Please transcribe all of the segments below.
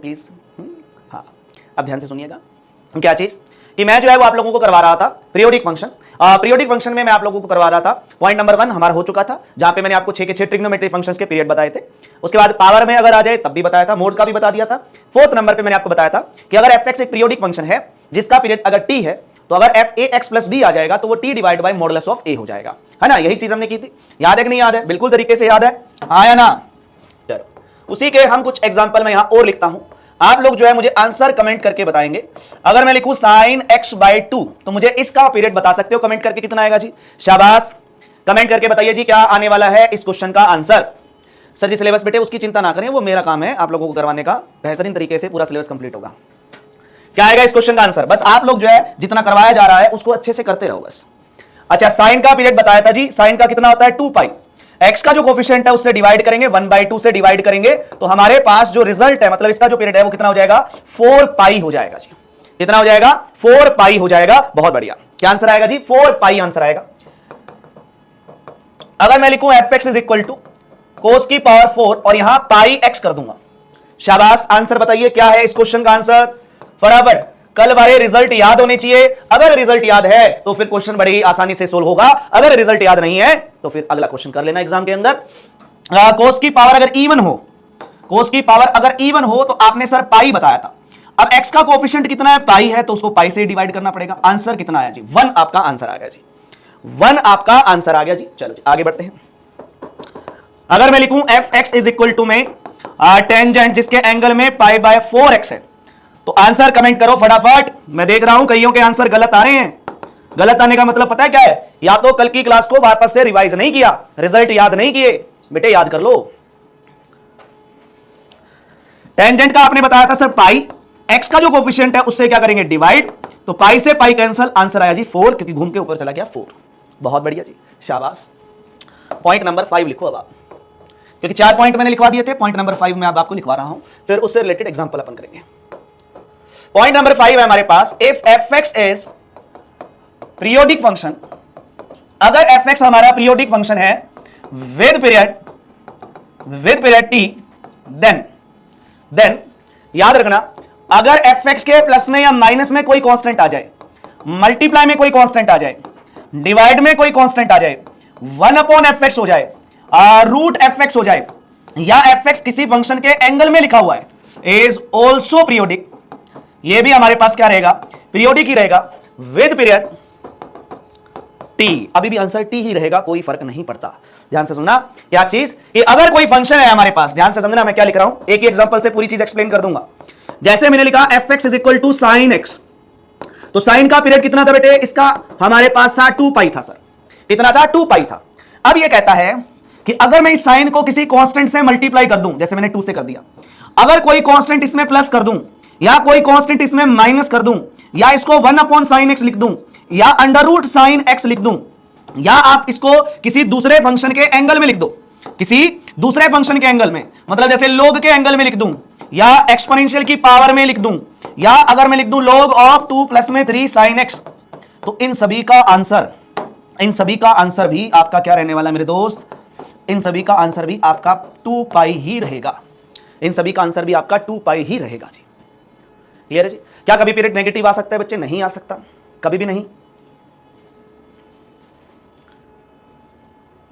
Please. हाँ, अब ध्यान से सुनिएगा। क्या चीज कि मैं जो है वो आप लोगों को करवा रहा था पीरियोडिक फंक्शन। पीरियोडिक फंक्शन में मैं आप लोगों को करवा रहा था पॉइंट नंबर 1 हमारा हो चुका था, जहां पे मैंने आपको 6 के 6 ट्रिग्नोमेट्री फंक्शंस के पीरियड बताए थे। उसके बाद पावर में अगर आ जाए तब भी बताया था, मोड का भी बता दिया था। 4th नंबर पे मैंने आपको बताया था कि अगर fx एक पीरियोडिक फंक्शन है जिसका पीरियड अगर t है, तो अगर f(a)x + b आ जाएगा तो वो t divide by modulus of a हो जाएगा, है ना। यही चीज हमने की थी, याद है कि नहीं याद है? बिल्कुल तरीके से याद है, आया ना। चलो उसी के हम कुछ एग्जांपल में यहां और लिखता हूं, आप लोग जो है मुझे आंसर कमेंट करके बताएंगे। अगर मैं लिखूं sin x/2 तो मुझे इसका पीरियड बता सकते हो कमेंट करके, कितना आएगा जी? शाबाश, कमेंट करके बताइए जी क्या आने वाला है इस क्वेश्चन का आंसर। सर जी सिलेबस बेटे उसकी चिंता ना करें, वो मेरा काम है आप लोगों को करवाने का, बेहतरीन तरीके से पूरा सिलेबस कंप्लीट होगा। क्या आएगा इस क्वेश्चन का आंसर? बस आप लोग जो है जितना करवाया जा रहा है उसको अच्छे से करते रहो बस। अच्छा, साइन का पीरियड बताया था जी, साइन का कितना होता है 2 पाई। x का जो कोफिशिएंट है उससे डिवाइड करेंगे, 1/2 से डिवाइड करेंगे, तो हमारे पास जो रिजल्ट है मतलब इसका जो पीरियड है वो कितना हो जाएगा? 4 पाई हो जाएगा जी। कितना हो जाएगा? 4 पाई हो जाएगा। बहुत बढ़िया, क्या आंसर आएगा जी? 4 पाई आंसर आएगा। अगर मैं लिखूं fx इज इक्वल टू कोस की पावर 4 और यहां पाई x कर दूंगा, शाबाश। आंसर बताइए क्या है इस क्वेश्चन का आंसर फटाफट। कल वाले रिजल्ट याद होने चाहिए, अगर रिजल्ट याद है तो फिर क्वेश्चन बड़ी ही आसानी से सोल्व होगा, अगर रिजल्ट याद नहीं है तो फिर अगला क्वेश्चन कर लेना एग्जाम के अंदर। कोस की पावर अगर इवन हो, कोस की पावर अगर इवन हो तो आपने सर पाई बताया था, अब x का कोफिशिएंट कितना है? पाई है, तो उसको पाई से डिवाइड करना पड़ेगा। आंसर कितना आया जी? 1 आपका आंसर आ गया जी, 1 आपका आंसर आ गया जी। चलो जी आगे बढ़ते हैं। अगर मैं लिखूं fx इज इक्वल टू में टेंजेंट जिसके एंगल में π/4x है, तो आंसर कमेंट करो फटाफट। मैं देख रहा हूं कईयों के आंसर गलत आ रहे हैं। गलत आने का मतलब पता है क्या है? या तो कल की क्लास को वापस से रिवाइज नहीं किया, रिजल्ट याद नहीं किए, बेटे याद कर लो। टेंजेंट का आपने बताया था सर पाई, एक्स का जो कोफिशिएंट है उससे क्या करेंगे? डिवाइड, तो पाई से पाई कैंसिल, आंसर आया जी 4, क्योंकि घूम के ऊपर चला गया 4। बहुत बढ़िया जी, शाबाश। पॉइंट नंबर 5 लिखो अब आप, क्योंकि 4 पॉइंट मैंने लिखवा दिए थे, पॉइंट नंबर 5 में अब आपको लिखवा रहा हूं, फिर उससे रिलेटेड एग्जांपल अपन करेंगे। पॉइंट नंबर 5 है हमारे पास, if fx is periodic function, अगर fx हमारा पीरियोडिक फंक्शन है विद पीरियड t, देन याद रखना अगर fx के प्लस में या माइनस में कोई कांस्टेंट आ जाए, मल्टीप्लाई में कोई कांस्टेंट आ जाए, डिवाइड में कोई कांस्टेंट आ जाए, 1/fx हो जाए, √fx हो जाए, या fx किसी फंक्शन के एंगल में लिखा हुआ है, इज ऑल्सो पीरियोडिक, ये भी हमारे पास क्या रहेगा? पीरियोडिक ही रहेगा विद पीरियड t। अभी भी आंसर t ही रहेगा, कोई फर्क नहीं पड़ता। ध्यान से सुनना क्या चीज कि अगर कोई फंक्शन है हमारे पास, ध्यान से समझना मैं क्या लिख रहा हूं, एक ही एग्जांपल से पूरी चीज एक्सप्लेन कर दूंगा। जैसे मैंने लिखा fx is equal to sin x, तो साइन का पीरियड कितना था बेटे? इसका हमारे पास था 2 पाई था सर, कितना था? 2 पाई था। अब ये कहता है कि अगर मैं इस साइन को किसी कांस्टेंट से मल्टीप्लाई कर दूं, जैसे मैंने 2 से कर दिया, अगर कोई कांस्टेंट इसमें प्लस कर दूं, या कोई कांस्टेंट इसमें माइनस कर दूं, या इसको 1/sin x लिख दूं, या √sin x लिख दूं, या आप इसको किसी दूसरे फंक्शन के एंगल में लिख दो, किसी दूसरे फंक्शन के एंगल में, मतलब जैसे log के एंगल में लिख दूं, या एक्सपोनेंशियल की पावर में लिख दूं, या अगर मैं लिख दूं log of 2 + में 3 sin x, तो इन सभी का आंसर भी आपका क्या रहने वाला मेरे दोस्त? इन सभी का आंसर भी आपका 2 पाई ही रहेगा। इन सभी का आंसर भी आपका 2 पाई ही रहेगा जी। क्लियर है जी? क्या कभी पीरियड नेगेटिव आ सकता है बच्चे? नहीं आ सकता, कभी भी नहीं।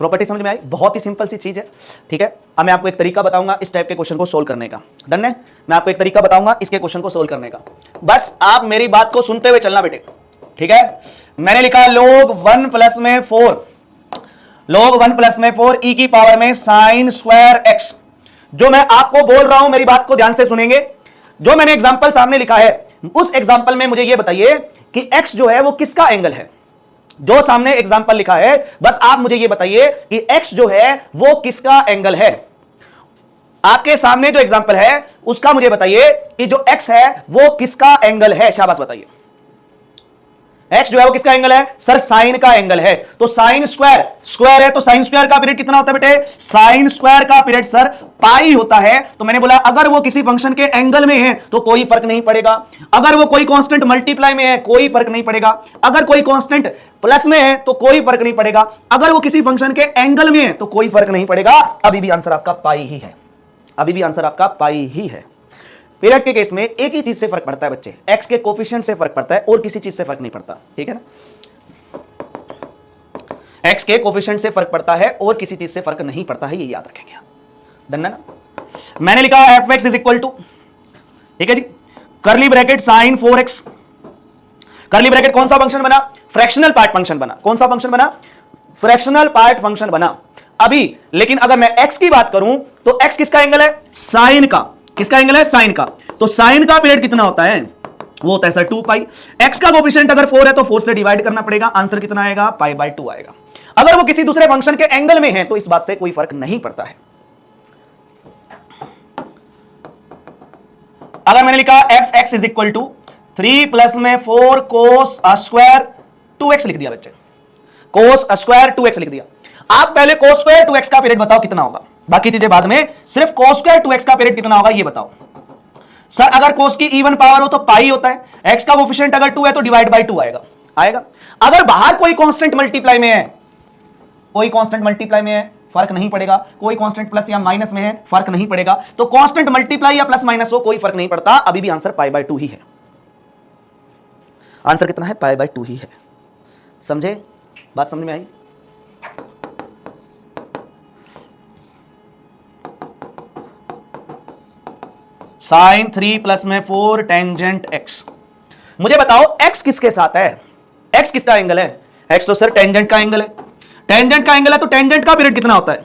प्रॉपर्टी समझ में आई? बहुत ही सिंपल सी चीज है, ठीक है। अब मैं आपको एक तरीका बताऊंगा इस टाइप के क्वेश्चन को सोल्व करने का। डन है? मैं आपको एक तरीका बताऊंगा इसके क्वेश्चन को सोल्व करने का, बस आप मेरी बात को सुनते हुए चलना बेटे, ठीक है। मैंने लिखा log 1 + में 4, log 1 + में 4 e की पावर में sin स्क्वायर x। जो मैं आपको बोल रहा हूं मेरी बात को ध्यान से सुनेंगे, जो मैंने एग्जांपल सामने लिखा है उस एग्जांपल में मुझे यह बताइए कि x जो है वो किसका एंगल है। जो सामने एग्जांपल लिखा है बस आप मुझे यह बताइए कि x जो है वो किसका एंगल है। आपके सामने जो एग्जांपल है उसका मुझे बताइए कि जो x है वो किसका एंगल है। शाबाश बताइए, x जो है वो किसका एंगल है? सर साइन का एंगल है। तो साइन स्क्वायर है, तो साइन स्क्वायर का पीरियड कितना होता है बेटे? साइन स्क्वायर का पीरियड सर पाई होता है। तो मैंने बोला अगर वो किसी फंक्शन के एंगल में है तो कोई फर्क नहीं पड़ेगा, अगर वो कोई कांस्टेंट मल्टीप्लाई में है कोई फर्क नहीं पड़ेगा, अगर कोई कांस्टेंट प्लस में है तो कोई फर्क नहीं पड़ेगा, अगर वो किसी फंक्शन के एंगल में है तो कोई फर्क नहीं पड़ेगा। अभी भी आंसर आपका पाई ही है, अभी भी आंसर आपका पाई ही है। पीरियड के केस में एक ही चीज से फर्क पड़ता है बच्चे, एक्स के कोफिशिएंट से फर्क पड़ता है और किसी चीज से फर्क नहीं पड़ता, ठीक है ना। एक्स के कोफिशिएंट से फर्क पड़ता है और किसी चीज से फर्क नहीं पड़ता है, ये याद रखेंगे आप। डन है ना। मैंने लिखा F X is equal to, ठीक है जी, करली ब्रैकेट साइन 4x, करली ब्रैकेट कौन सा फंक्शन बना, फ्रैक्शनल पार्ट फंक्शन बना। कौन सा फंक्शन बना, फ्रैक्शनल पार्ट फंक्शन बना अभी। लेकिन अगर मैं x की बात करूं तो x किसका एंगल है, साइन का। किसका एंगल है, साइन का। तो साइन का पीरियड कितना होता है, वो होता है सर 2 पाई। x का कोफिशिएंट अगर 4 है तो 4 से डिवाइड करना पड़ेगा, आंसर कितना आएगा, π/2 आएगा। अगर वो किसी दूसरे फंक्शन के एंगल में है तो इस बात से कोई फर्क नहीं पड़ता है। अगर मैंने लिखा F X is equal to 3 plus में 4 कोस स्क्वायर 2x लिख दिया बच्चे, कोस स्क्वायर 2x लिख दिया। आप पहले कोस स्क्वायर 2x का पीरियड बताओ कितना होगा, बाकी चीजें बाद में, सिर्फ कोस स्क्वायर 2x का पीरियड कितना होगा ये बताओ। सर अगर कोस की इवन पावर हो तो पाई होता है, x का कोफिशिएंट अगर 2 है तो डिवाइड बाय 2 आएगा। अगर बाहर कोई कांस्टेंट मल्टीप्लाई में है, कोई कांस्टेंट मल्टीप्लाई में है फर्क नहीं पड़ेगा, कोई कांस्टेंट प्लस या माइनस में है फर्क नहीं पड़ेगा, तो कांस्टेंट मल्टीप्लाई या प्लस माइनस हो कोई फर्क नहीं पड़ता, अभी भी आंसर π/2 ही है। आंसर कितना है, π/2 ही है। समझे, बात समझ में आई। साइन 3 प्लस में 4 टेंजेंट x। मुझे बताओ x किसके साथ है, x किसका एंगल है, x तो सर टेंजेंट का एंगल है। टेंजेंट का एंगल है तो टेंजेंट का पीरियड कितना होता है,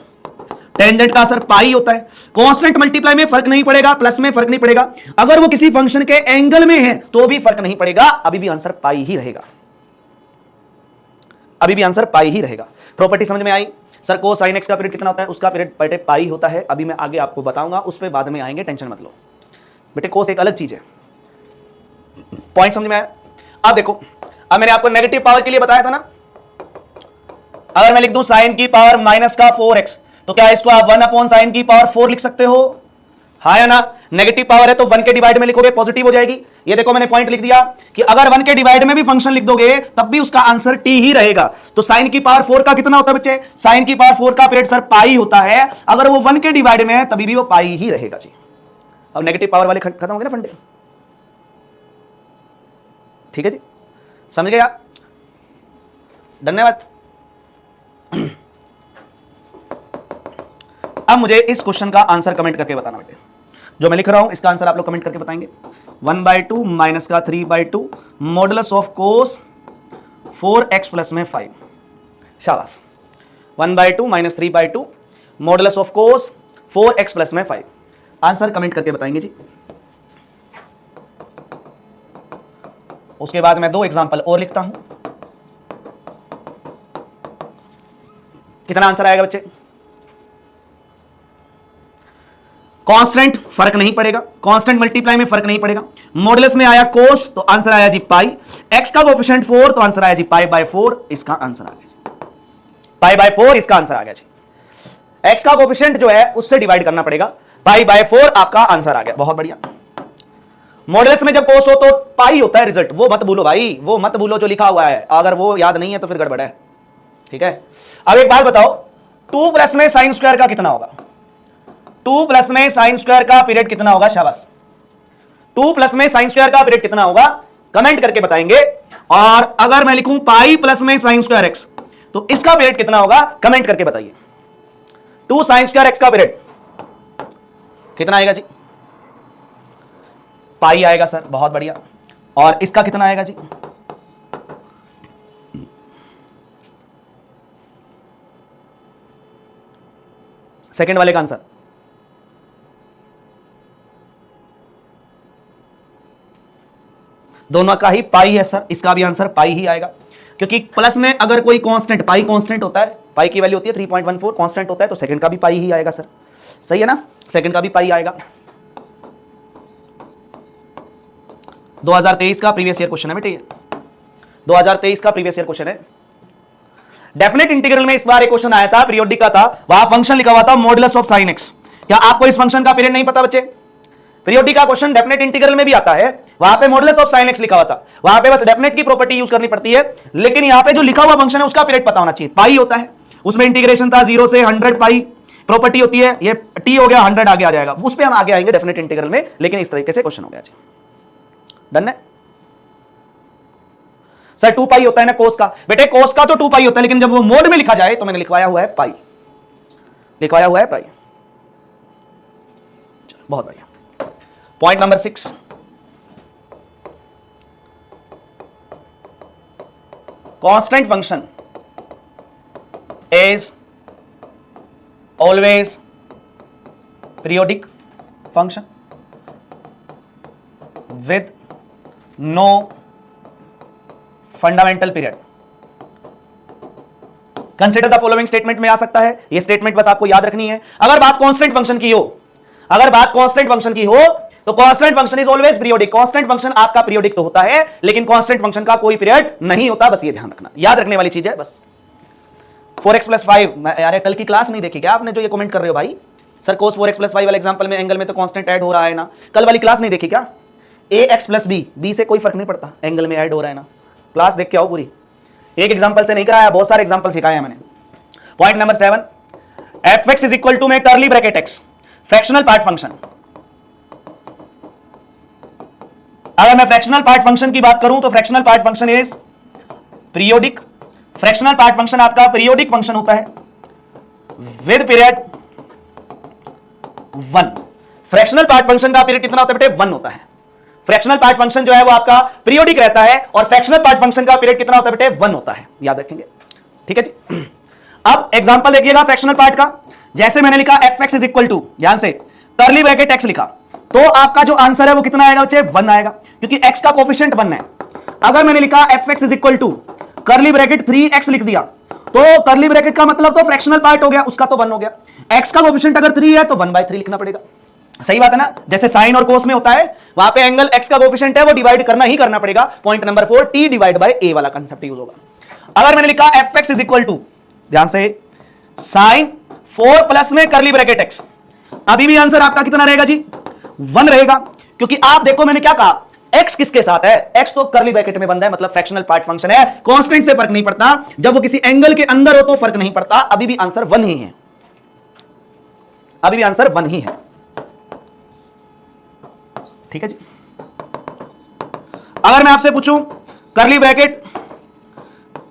टेंजेंट का सर पाई होता है। कांस्टेंट मल्टीप्लाई में फर्क नहीं पड़ेगा, प्लस में फर्क नहीं पड़ेगा, अगर वो किसी फंक्शन के एंगल में है तो भी फर्क नहीं पड़ेगा, अभी भी आंसर पाई ही रहेगा, अभी भी आंसर पाई ही रहेगा। प्रॉपर्टी समझ में आई। सर कोसाइन x का पीरियड कितना होता है, उसका पीरियड बेटे पाई होता है, अभी मैं आगे आपको बताऊंगा, उस पर बाद में आएंगे, टेंशन मत लो बेटे, कोस एक अलग चीज है। पॉइंट समझ में आया। अब देखो, अब मैंने आपको नेगेटिव पावर के लिए बताया था ना, अगर मैं लिख दूं साइन की पावर माइनस का 4x, तो क्या इसको आप 1 साइन की पावर 4 लिख सकते हो, हाँ या ना। नेगेटिव पावर है तो 1 के डिवाइड में लिखोगे पॉजिटिव हो जाएगी। ये देखो मैंने पॉइंट लिख दिया कि अगर 1 के डिवाइड में भी फंक्शन लिख दोगे तब भी उसका आंसर t ही रहेगा। तो साइन की पावर 4 का कितना होता है बच्चे, साइन की पावर 4 का पीरियड सर पाई होता है, अगर वो 1 के डिवाइड में है तभी भी वो पाई ही रहेगा जी। अब नेगेटिव पावर वाले खत्म हो गए ना फंडे, ठीक है जी, समझ गए आप। धन्यवाद। अब मुझे इस क्वेश्चन का आंसर कमेंट करके बताना बेटे, जो मैं लिख रहा हूं इसका आंसर आप लोग कमेंट करके बताएंगे। 1/2 माइनस का 3/2 modulus of cos 4x plus में 5। शाबाश। 1/2 minus 3/2 modulus of cos 4x plus में 5। आंसर कमेंट करके बताएंगे जी। उसके बाद मैं 2 एग्जांपल और लिखता हूं। कितना आंसर आएगा बच्चे, कांस्टेंट फर्क नहीं पड़ेगा, कांस्टेंट मल्टीप्लाई में फर्क नहीं पड़ेगा। मॉडुलस में आया कोस तो आंसर आया जी पाई, एक्स का कोएफिशिएंट 4 तो आंसर आया जी π/4, इसका आंसर आ गया π/4, इसका आंसर आ गया जी। एक्स का कोएफिशिएंट जो है उससे डिवाइड करना पड़ेगा, π/4 आपका आंसर आ गया, बहुत बढ़िया। मॉडुलस में जब कोस हो तो पाई होता है रिजल्ट, वो मत भूलो भाई, वो मत भूलो जो लिखा हुआ है, अगर वो याद नहीं है तो फिर गड़बड़ है, ठीक है। अब एक बात बताओ, 2 प्लस में साइन स्क्वायर का कितना होगा, 2 प्लस में साइन स्क्वायर का पीरियड कितना होगा, शाबाश। 2 प्लस में साइन स्क्वायर का पीरियड कितना होगा, कमेंट करके बताएंगे। और अगर मैं लिखूं पाई प्लस में साइन स्क्वायर एक्स तो इसका पीरियड कितना होगा, कमेंट करके बताइए। 2 साइन स्क्वायर एक्स का पीरियड कितना आएगा जी, पाई आएगा सर, बहुत बढ़िया। और इसका कितना आएगा जी, सेकंड वाले का आंसर दोनों का ही पाई है सर, इसका भी आंसर पाई ही आएगा, क्योंकि प्लस में अगर कोई कांस्टेंट, पाई कांस्टेंट होता है, पाई की वैल्यू होती है 3.14, कांस्टेंट होता है तो सेकंड का भी पाई ही आएगा सर, सही है ना, सेकंड का भी पाई आएगा। 2023 का प्रीवियस ईयर क्वेश्चन है बेटे, ये 2023 का प्रीवियस ईयर क्वेश्चन है। डेफिनेट इंटीग्रल में इस बार एक क्वेश्चन आया था, पीरियोडिक का था, वहां फंक्शन लिखा हुआ था मॉडुलस ऑफ साइन एक्स। क्या आपको इस फंक्शन का पीरियड नहीं पता बच्चे, पीरियोडिक का क्वेश्चन डेफिनेट इंटीग्रल में भी आता है, वहां पे मॉडुलस ऑफ साइन एक्स लिखा हुआ था, वहां पे बस डेफिनेट की प्रॉपर्टी यूज करनी पड़ती है, लेकिन यहां पे जो लिखा हुआ फंक्शन है उसका पीरियड पता होना चाहिए, पाई होता है, उसमें इंटीग्रेशन था 0 से 100 पाई, प्रॉपर्टी होती है, ये t हो गया 100 आगे आ जाएगा, उस पे हम आगे आएंगे डेफिनेट इंटीग्रल में, लेकिन इस तरीके से क्वेश्चन हो गया जी। डन है सर। 2 पाई होता है ना कोस का, बेटे कोस का तो 2 पाई होता है, लेकिन जब वो मोड में लिखा जाए तो मैंने लिखवाया हुआ है पाई, लिखवाया हुआ है पाई। बहुत बढ़िया। Point number 6, constant function is always periodic function with no fundamental period. Consider the following statement में आ सकता है, यह स्टेटमेंट बस आपको याद रखनी है। अगर बात कांस्टेंट फंक्शन की हो, अगर बात कांस्टेंट फंक्शन की हो तो constant function is always periodic. Constant function आपका पीरियोडिक तो होता है, लेकिन कांस्टेंट फंक्शन का कोई पीरियड नहीं होता, बस ये ध्यान रखना, याद रखने वाली चीज है बस। 4x + 5, यार कल की क्लास नहीं देखी क्या आपने जो ये कमेंट कर रहे हो भाई? सर cos 4x + 5 वाले एग्जांपल में एंगल में तो कांस्टेंट ऐड हो रहा है ना, कल वाली क्लास नहीं देखी क्या? ax + b, b से कोई फर्क नहीं पड़ता, एंगल में ऐड हो रहा है ना, क्लास देख के आओ पूरी। एक एग्जांपल से नहीं कराया, बहुत सारे एग्जांपल सिखाए हैं मैंने। पॉइंट नंबर 7, fx = में curly bracket x fractional part function. अगर मैं फ्रैक्शनल पार्ट फंक्शन की बात करूं तो fractional part function is periodic. Fractional part function आपका पीरियोडिक फंक्शन होता है with period 1। Fractional part function का पीरियड कितना होता है बेटे? 1 होता है। फ्रैक्शनल पार्ट फंक्शन जो है वो आपका पीरियोडिक रहता है, और फ्रैक्शनल पार्ट फंक्शन का पीरियड कितना होता है बेटे? 1 होता है, याद रखेंगे, ठीक है जी। अब एग्जांपल देखिएगा फ्रैक्शनल पार्ट का, जैसे मैंने लिखा fx = ध्यान से कर्ली ब्रैकेट x लिखा, तो आपका जो आंसर है वो कितना आएगा बच्चे? 1 आएगा, क्योंकि x का कोएफिशिएंट 1 है। अगर मैंने लिखा fx = कर्ली ब्रैकेट 3x लिख दिया, तो कर्ली ब्रैकेट का मतलब तो फ्रैक्शनल पार्ट हो गया, उसका तो 1 हो गया। x का कोएफिशिएंट अगर 3 है तो 1/3 लिखना पड़ेगा, सही बात है ना? जैसे साइन और कोस में होता है, वहां पे एंगल x का कोएफिशिएंट है वो डिवाइड करना ही करना पड़ेगा। पॉइंट नंबर 4, t/a वाला कांसेप्ट यूज होगा। अगर मैंने लिखा fx = ध्यान से sin 4+ में कर्ली ब्रैकेट x, अभी भी आंसर आपका कितना रहेगा जी? 1 रहेगा, क्योंकि आप देखो मैंने क्या कहा, x किसके साथ है? x तो कर्ली ब्रैकेट में बंदा है, मतलब फ्रैक्शनल पार्ट फंक्शन है, कांस्टेंट से फर्क नहीं पड़ता, जब वो किसी एंगल के अंदर हो तो फर्क नहीं पड़ता, अभी भी आंसर 1 ही है, अभी भी आंसर 1 ही है, ठीक है जी। अगर मैं आपसे पूछूं कर्ली ब्रैकेट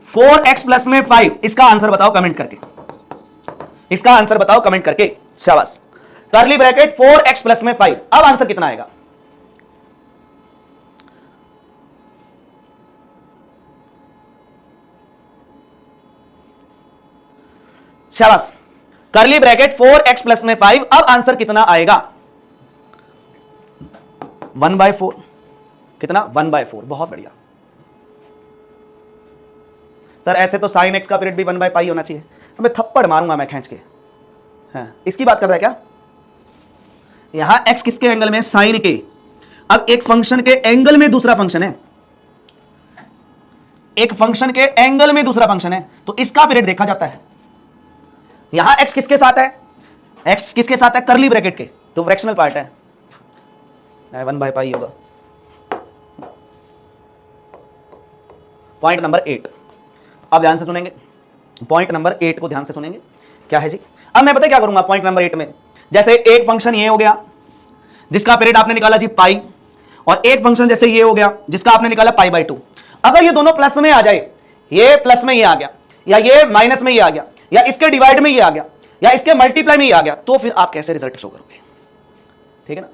4x + में 5, इसका आंसर बताओ कमेंट करके, इसका आंसर बताओ कमेंट करके, शाबाश। कर्ली ब्रैकेट 4x + में 5, अब आंसर कितना आएगा? शाबाश। कर्ली ब्रैकेट 4x + में 5, अब आंसर कितना आएगा? 1/4। कितना? 1/4, बहुत बढ़िया सर। ऐसे तो sin x का पीरियड भी 1/π होना चाहिए, मैं थप्पड़ मारूंगा मैं खींच के। हाँ, इसकी बात कर रहा है क्या? यहां x किसके एंगल में? sin के। अब एक फंक्शन के एंगल में दूसरा फंक्शन है, एक फंक्शन के एंगल में दूसरा फंक्शन है, तो इसका पीरियड देखा जाता है। यहां x किसके साथ है? x किसके साथ है? कर्ली ब्रैकेट के, तो फ्रैक्शनल पार्ट है, 1/π होगा। पॉइंट नंबर 8, अब ध्यान से सुनेंगे, पॉइंट नंबर 8 को ध्यान से सुनेंगे, क्या है जी? अब मैं पता क्या करूंगा पॉइंट नंबर 8 में, जैसे एक फंक्शन ये हो गया जिसका पीरियड आपने निकाला जी पाई, और एक फंक्शन जैसे ये हो गया जिसका आपने निकाला π/2। अगर ये दोनों प्लस में आ जाए, ये प्लस में ये आ गया, या ये माइनस में ये आ गया, या इसके डिवाइड में ये आ गया, या इसके मल्टीप्लाई में ये आ गया, तो फिर आप कैसे रिजल्ट शो करोगे? ठीक है ना?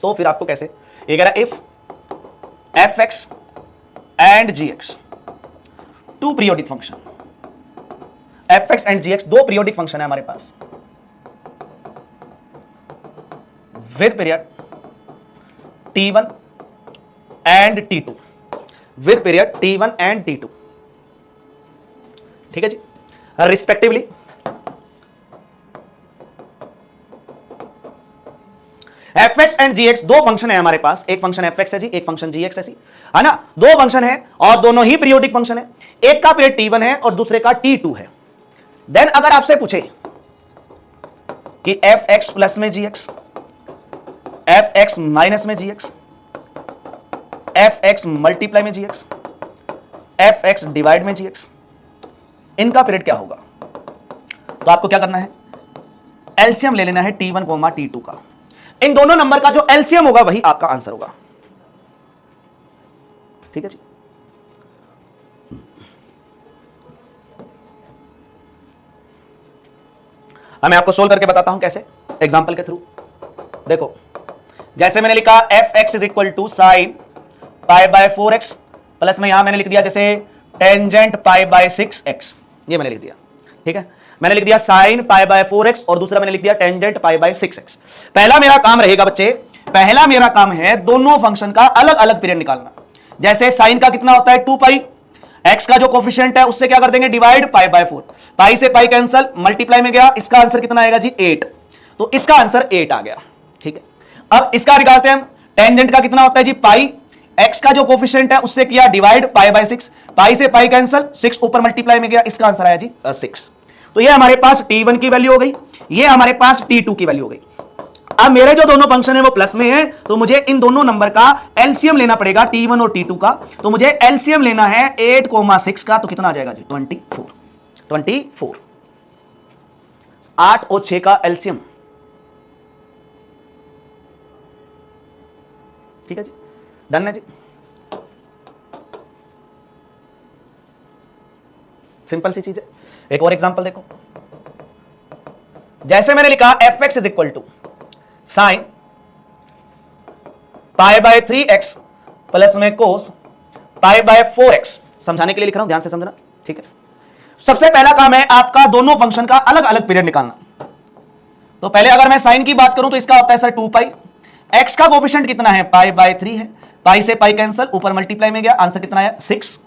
तो फिर आपको कैसे, ये कह रहा है if fx and gx two periodic function, fx and gx दो पीरियोडिक फंक्शन है हमारे पास with period t1 and t2, with period t1 and t2, ठीक है जी, रिस्पेक्टिवली। fx एंड gx दो फंक्शन है हमारे पास, एक फंक्शन fx है जी, एक फंक्शन gx है जी, है ना? दो फंक्शन है और दोनों ही पीरियोडिक फंक्शन है, एक का पीरियड t1 है और दूसरे का t2 है। देन अगर आपसे पूछे कि fx प्लस में gx, fx माइनस में gx, fx मल्टीप्लाई में gx, fx डिवाइड में gx, इनका पीरियड क्या होगा? तो आपको क्या करना है? एलसीएम ले लेना है T1, T2 का। इन दोनों नंबर का जो एलसीएम होगा वही आपका आंसर होगा। ठीक है जी। अब मैं आपको सोल्व करके बताता हूं कैसे, एग्जांपल के थ्रू। देखो, जैसे मैंने लिखा fx is equal to sine pi by 4x, plus में यहां मैंने लिख दिया जैसे टेंजेंट पाई बाय 6x, ये मैंने लिख दिया। ठीक है, मैंने लिख दिया साइन पाई बाय 4x और दूसरा मैंने लिख दिया टेंजेंट पाई बाय 6x। पहला मेरा काम रहेगा बच्चे, पहला मेरा काम है दोनों फंक्शन का अलग अलग पीरियड निकालना। जैसे साइन का कितना होता है 2 पाई, एक्स का जो कोफिशिएंट है उससे क्या कर देंगे डिवाइड, पाई बाय 4, पाई से पाई कैंसल, मल्टीप्लाई में गया, इसका आंसर कितना आएगा जी 8, तो इसका आंसर 8 आ गया। ठीक है, अब इसका निकालते हैं हम, टेंजेंट का कितना होता है जी पाई, एक्स का जो कोफिशिएंट है उससे किया डिवाइड, पाई बाय 6, पाई से पाई कैंसल, 6 ऊपर मल्टीप्लाई में गया, इसका आंसर आया जी 6। तो ये हमारे पास T1 की वैल्यू हो गई, ये हमारे पास T2 की वैल्यू हो गई। अब मेरे जो दोनों फंक्शन है वो प्लस में है, तो मुझे इन दोनों नंबर का एलसीएम लेना पड़ेगा T1 और T2 का। तो मुझे एलसीएम लेना है 8, 6 का, तो कितना आ जाएगा जी 24। 8 और 6 का एलसीएम। ठीक है जी, डन है जी। सिंपल सी चीज है। एक और एग्जांपल देखो, जैसे मैंने लिखा fx is equal to sine pi by 3x plus में कोस पाई बाय 4x, समझाने के लिए लिख रहा हूं, ध्यान से समझना। ठीक है, सबसे पहला काम है आपका दोनों फंक्शन का अलग अलग पीरियड निकालना। तो पहले अगर मैं साइन की बात करूं तो इसका होता है सर 2 पाई, x का कोफिशिएंट कितना है पाई बाय 3 है, पाई से पाई कैंसल, ऊपर मल्टीप्लाई में गया, आंसर कितना है 6।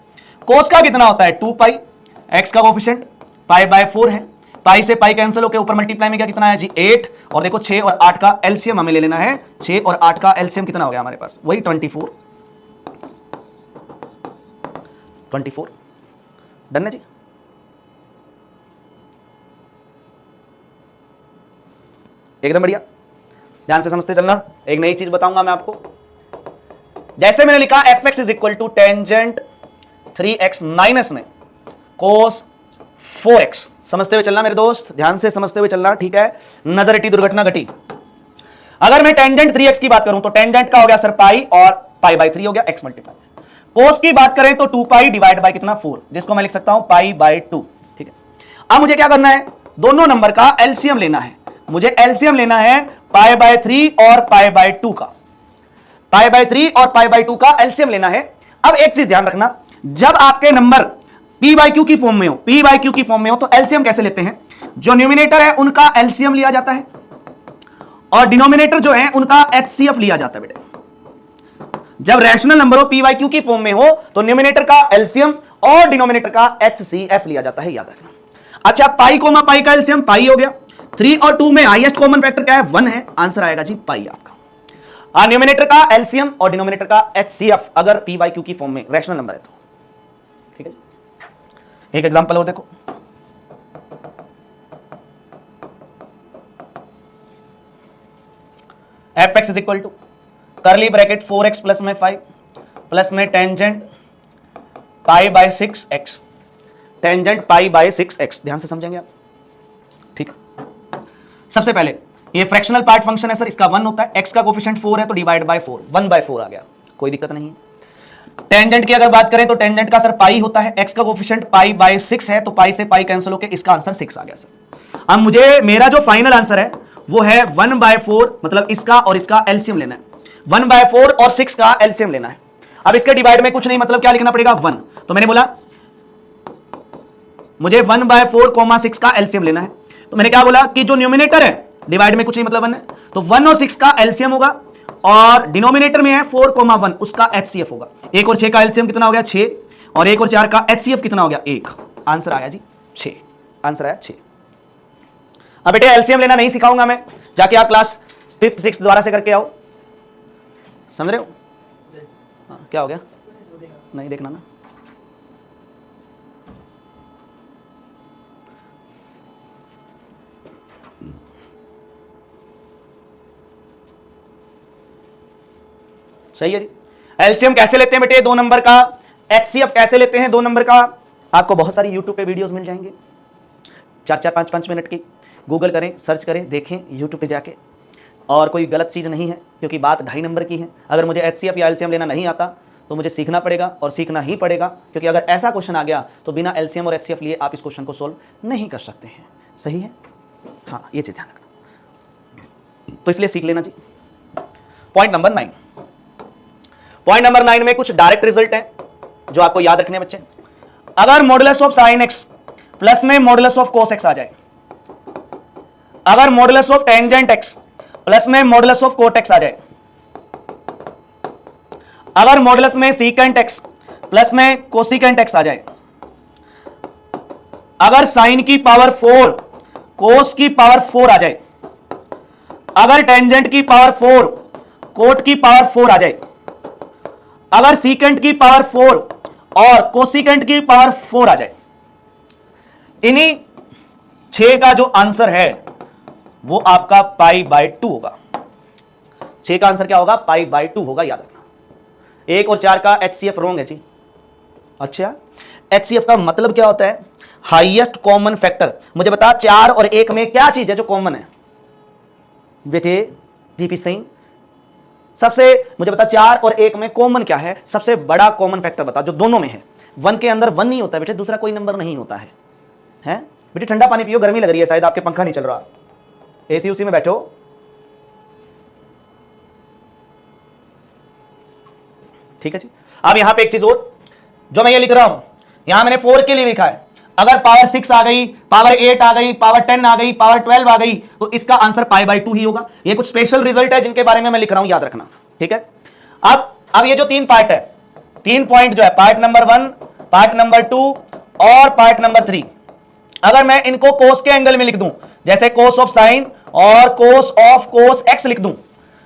कोस का कितना होता है 2 पाई, x का कोफिशिएंट पाई बाय 4 है, पाई से पाई कैंसिल होकर ऊपर मल्टीप्लाई में क्या कितना है जी 8, और देखो 6 और 8 का एलसीएम हमें ले लेना है। 6 और 8 का एलसीएम कितना हो गया हमारे पास, वही 24। डन है जी। एकदम बढ़िया, ध्यान से समझते चलना। एक नई चीज बताऊंगा मैं आपको, जैसे मैंने लिखा fx is equal to tangent 3x minus में कोस 4x, समझते हुए चलना मेरे दोस्त, ध्यान से समझते हुए चलना। ठीक है, नजर हटी दुर्घटना घटी। अगर मैं टेंजेंट 3x की बात करूं तो टेंजेंट का हो गया सर पाई और पाई बाय 3 हो गया x मल्टीप्लाई। कोस की बात करें तो 2 पाई डिवाइड बाय कितना 4, जिसको मैं लिख सकता हूं पाई बाय 2। ठीक है, अब मुझे क्या करना है, दोनों नंबर का एलसीएम लेना है। मुझे एलसीएम लेना है पाई बाय 3 और पाई बाय 2 का, पाई बाय 3 और पाई बाय 2 का एलसीएम लेना है। अब एक चीज ध्यान रखना, जब आपके नंबर P बाय Q की फॉर्म में हो, P बाय Q की फॉर्म में हो, तो एलसीएम कैसे लेते हैं, जो न्यूमिनेटर है उनका एलसीएम लिया जाता है और डिनोमिनेटर जो है उनका एचसीएफ लिया जाता है बेटे। जब रैशनल नंबर हो P बाय Q की फॉर्म में हो तो न्यूमिनेटर का एलसीएम और डिनोमिनेटर का एचसीएफ लिया जाता है, याद रखना। अच्छा, पाई कोमा पाई का एलसीएम पाई हो गया, 3 और 2 में हाईएस्ट कॉमन फैक्टर क्या है 1 है, आंसर आएगा जी पाई आपका। न्यूमिनेटर का एलसीएम और डिनोमिनेटर का एचसीएफ अगर P बाय Q की फॉर्म में रैशनल नंबर है तो। ठीक है, एक एग्जांपल और देखो, fx is equal to curly bracket 4x plus में 5 प्लस में tangent pi by 6x, tangent pi by 6x, ध्यान से समझेंगे आप। ठीक, सबसे पहले ये फ्रैक्शनल पार्ट फंक्शन है सर, इसका 1 होता है, x का कोफिशिएंट 4 है तो डिवाइड बाय 4, 1/4 आ गया, कोई दिक्कत नहीं है। टेंजेंट की अगर बात करें तो टेंजेंट का सर पाई होता है, x का कोफिशिएंट पाई बाय 6 है तो पाई से पाई कैंसिल होकर इसका आंसर 6 आ गया सर। अब मुझे मेरा जो फाइनल आंसर है वो है 1/4, मतलब इसका और इसका एलसीएम लेना है। 1/4 और 6 का एलसीएम लेना है। अब इसके डिवाइड में कुछ नहीं, मतलब क्या लिखना पड़ेगा 1, तो मैंने बोला मुझे 1/4, 6 का एलसीएम लेना है, तो मैंने क्या बोला कि जो न्यूमिनेटर है डिवाइड में कुछ नहीं मतलब 1 है, तो 1 और 6 का एलसीएम होगा और डिनोमिनेटर में है 4, 1 उसका एचसीएफ होगा। 1 और 6 का एलसीएम कितना हो गया 6, और 1 और 4 का एचसीएफ कितना हो गया 1, आंसर आया जी 6, आंसर आया 6। अब बेटे एलसीएम लेना नहीं सिखाऊंगा मैं, जाके आप क्लास 5th 6th दोबारा से करके आओ, समझ रहे हो? हाँ, क्या हो गया, नहीं देखना ना। सही है जी। एलसीएम कैसे लेते हैं बेटे 2 नंबर का, एचसीएफ कैसे लेते हैं 2 नंबर का, आपको बहुत सारी यूट्यूब पे वीडियोस मिल जाएंगे 4-4, 5-5 मिनट की। गूगल करें, सर्च करें, देखें यूट्यूब पे जाके, और कोई गलत चीज़ नहीं है क्योंकि बात 2.5 नंबर की है। अगर मुझे HCF या LCM लेना नहीं आता तो मुझे सीखना पड़ेगा और सीखना ही पड़ेगा, क्योंकि अगर ऐसा क्वेश्चन आ गया तो बिना LCM और HCF लिए आप इस क्वेश्चन को सोल्व नहीं कर सकते हैं। सही है? हाँ, ये चीज़ ध्यान रखना, तो इसलिए सीख लेना जी। पॉइंट नंबर 9, पॉइंट नंबर 9 में कुछ डायरेक्ट रिजल्ट है जो आपको याद रखने हैं बच्चे। अगर modulus of sine x plus में मॉडुलस ऑफ कोस एक्स आ जाए, अगर modulus of tangent x plus में मॉडुलस ऑफ कोट एक्स आ जाए, अगर मॉडुलस में सीकेंट एक्स प्लस में कोसिकेंट एक्स आ जाए, अगर साइन की पावर 4 कोस की पावर 4 आ जाए, अगर टेंजेंट की पावर 4 कोट की पावर 4 आ जाए, अगर सीकेंट की पावर 4 और कोसिकेंट की पावर 4 आ जाए, इन्हीं 6 का जो आंसर है वो आपका π/2 होगा। 6 का आंसर क्या होगा? π/2 होगा, याद रखना। 1 और 4 का HCF रोंग है जी। अच्छा, HCF का मतलब क्या होता है? Highest common factor. मुझे बता 4 और 1 में क्या चीज है जो कॉमन है बेटे? डीपी सिंह, सबसे मुझे बता 4 और 1 में कॉमन क्या है? सबसे बड़ा कॉमन फैक्टर बता जो दोनों में है। 1 के अंदर 1 नहीं होता बेटे, दूसरा कोई नंबर नहीं होता है। हैं बेटे? ठंडा पानी पियो, गर्मी लग रही है शायद, आपके पंखा नहीं चल रहा, एसी उसी में बैठो। ठीक है जी। अब यहां पे एक चीज और जो मैं ये लिख रहा हूं, यहां मैंने 4 के लिए लिखा है। अगर पावर 6 आ गई, पावर 8 आ गई, पावर 10 आ गई, पावर 12 आ गई, तो इसका आंसर π/2 ही होगा। ये कुछ स्पेशल रिजल्ट है जिनके बारे में मैं लिख रहा हूं, याद रखना। ठीक है। अब ये जो 3 पार्ट है, 3 पॉइंट जो है, पार्ट नंबर 1, पार्ट नंबर 2 और पार्ट नंबर 3, अगर मैं इनको कोस के एंगल में लिख दूं, जैसे कोस ऑफ साइन और कोस ऑफ कोस एक्स लिख दूं,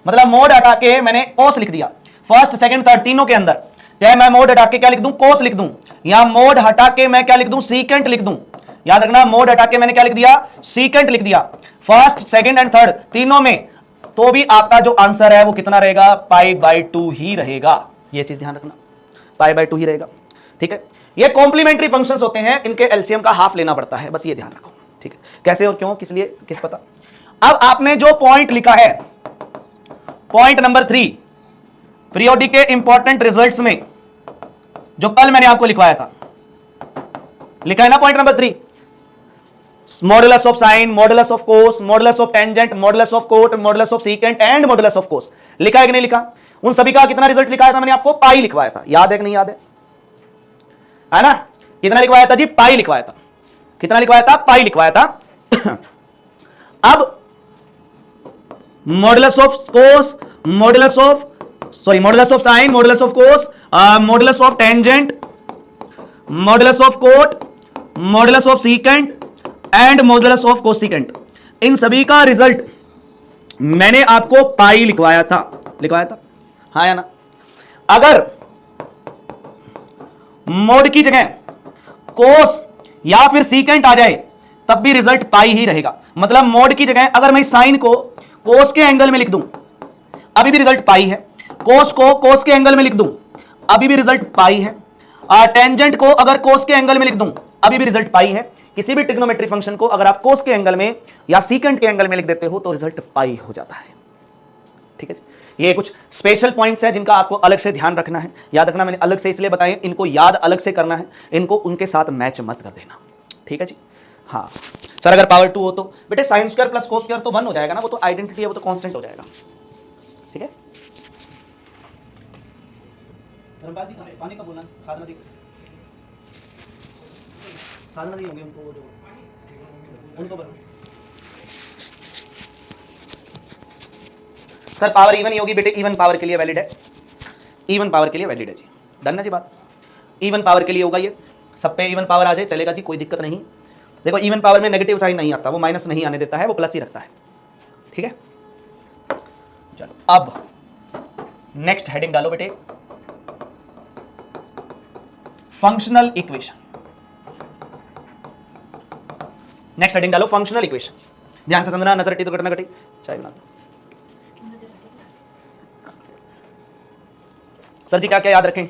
मतलब मोड हटा के मैंने कोस लिख दिया, फर्स्ट सेकंड थर्ड तीनों के अंदर, चाहे मैं मोड हटा के क्या लिख दूं? कोस लिख दूं, या मोड हटा के मैं क्या लिख दूं? सीकेंट लिख दूं। याद रखना, मोड हटा के मैंने क्या लिख दिया? सीकेंट लिख दिया, फर्स्ट सेकंड एंड थर्ड तीनों में, तो भी आपका जो आंसर है वो कितना रहेगा? π/2 ही रहेगा। ये चीज ध्यान रखना, π/2 ही रहेगा। ठीक है। ये कॉम्प्लीमेंट्री फंक्शंस होते हैं, इनके एलसीएम का हाफ लेना पड़ता है, बस ये ध्यान रखो। ठीक है। कैसे और क्यों, किस लिए, किस पता। अब आपने जो पॉइंट लिखा है, पॉइंट नंबर 3, पीरियोडिक के इंपॉर्टेंट रिजल्ट्स में, जो कल मैंने आपको लिखवाया था, लिखा है ना point number 3, modulus of sine, modulus of cos, modulus of tangent, modulus of cot, modulus of secant and modulus of cos. लिखा है कि नहीं लिखा? उन सभी का कितना रिजल्ट लिखाया था मैंने आपको? पाई लिखवाया था, याद है कि नहीं याद है ना? कितना लिखवाया था जी? पाई लिखवाया था। कितना लिखवाया था? पाई लिखवाया था। अब modulus of cos, modulus of sine, modulus of cos, modulus of tangent, modulus of cot, modulus of secant and modulus of cosecant, इन सभी का रिजल्ट मैंने आपको पाई लिखवाया था। हाँ या ना? अगर मोड की जगह कोस या फिर सीकेंट आ जाए तब भी रिजल्ट पाई ही रहेगा। मतलब मोड की जगह अगर मैं साइन को कोस के एंगल में लिख दूं, अभी भी रिजल्ट पाई है। कोस को कोस के एंगल में लिख दूं, अभी भी रिजल्ट पाई है। टेंजेंट को अगर कोस के एंगल में लिख दूं, अभी भी रिजल्ट पाई है। किसी भी ट्रिग्नोमेट्री फंक्शन को अगर आप कोस के एंगल में या सीकेंट के एंगल में लिख देते हो तो रिजल्ट पाई हो जाता है। ठीक है जी। ये कुछ स्पेशल पॉइंट्स हैं जिनका आपको अलग से ध्यान रखना है। याद रखना, मैंने अलग से इसलिए बताए, इनको याद अलग से करना है, इनको उनके साथ मैच मत कर देना। ठीक है जी। हाँ सर, अगर पावर 2 हो तो बेटे sine square plus cos square तो 1 हो जाएगा ना, वो तो आइडेंटिटी है, वो तो कांस्टेंट हो जाएगा। ठीक है। पानी का बोलना, साधना दी होंगे उनको बोलो। सर पावर इवन ही होगी बेटे, इवन पावर के लिए वैलिड है, इवन पावर के लिए वैलिड है जी। डन ना जी बात? इवन पावर के लिए होगा, ये सब पे इवन पावर आ जाए चलेगा जी, कोई दिक्कत नहीं। देखो इवन पावर में नेगेटिव साइन नहीं आता, वो माइनस नहीं आने देता है, वो प्लस ही रखता है। ठीक है। चलो अब नेक्स्ट हेडिंग डालो बेटे, फंक्शनल इक्वेशन। नेक्स्ट हेडिंग डालो, फंक्शनल इक्वेशन। ध्यान से समझना, नजर हटी तो घटना घटी। चाय बना दो सर जी, क्या क्या याद रखें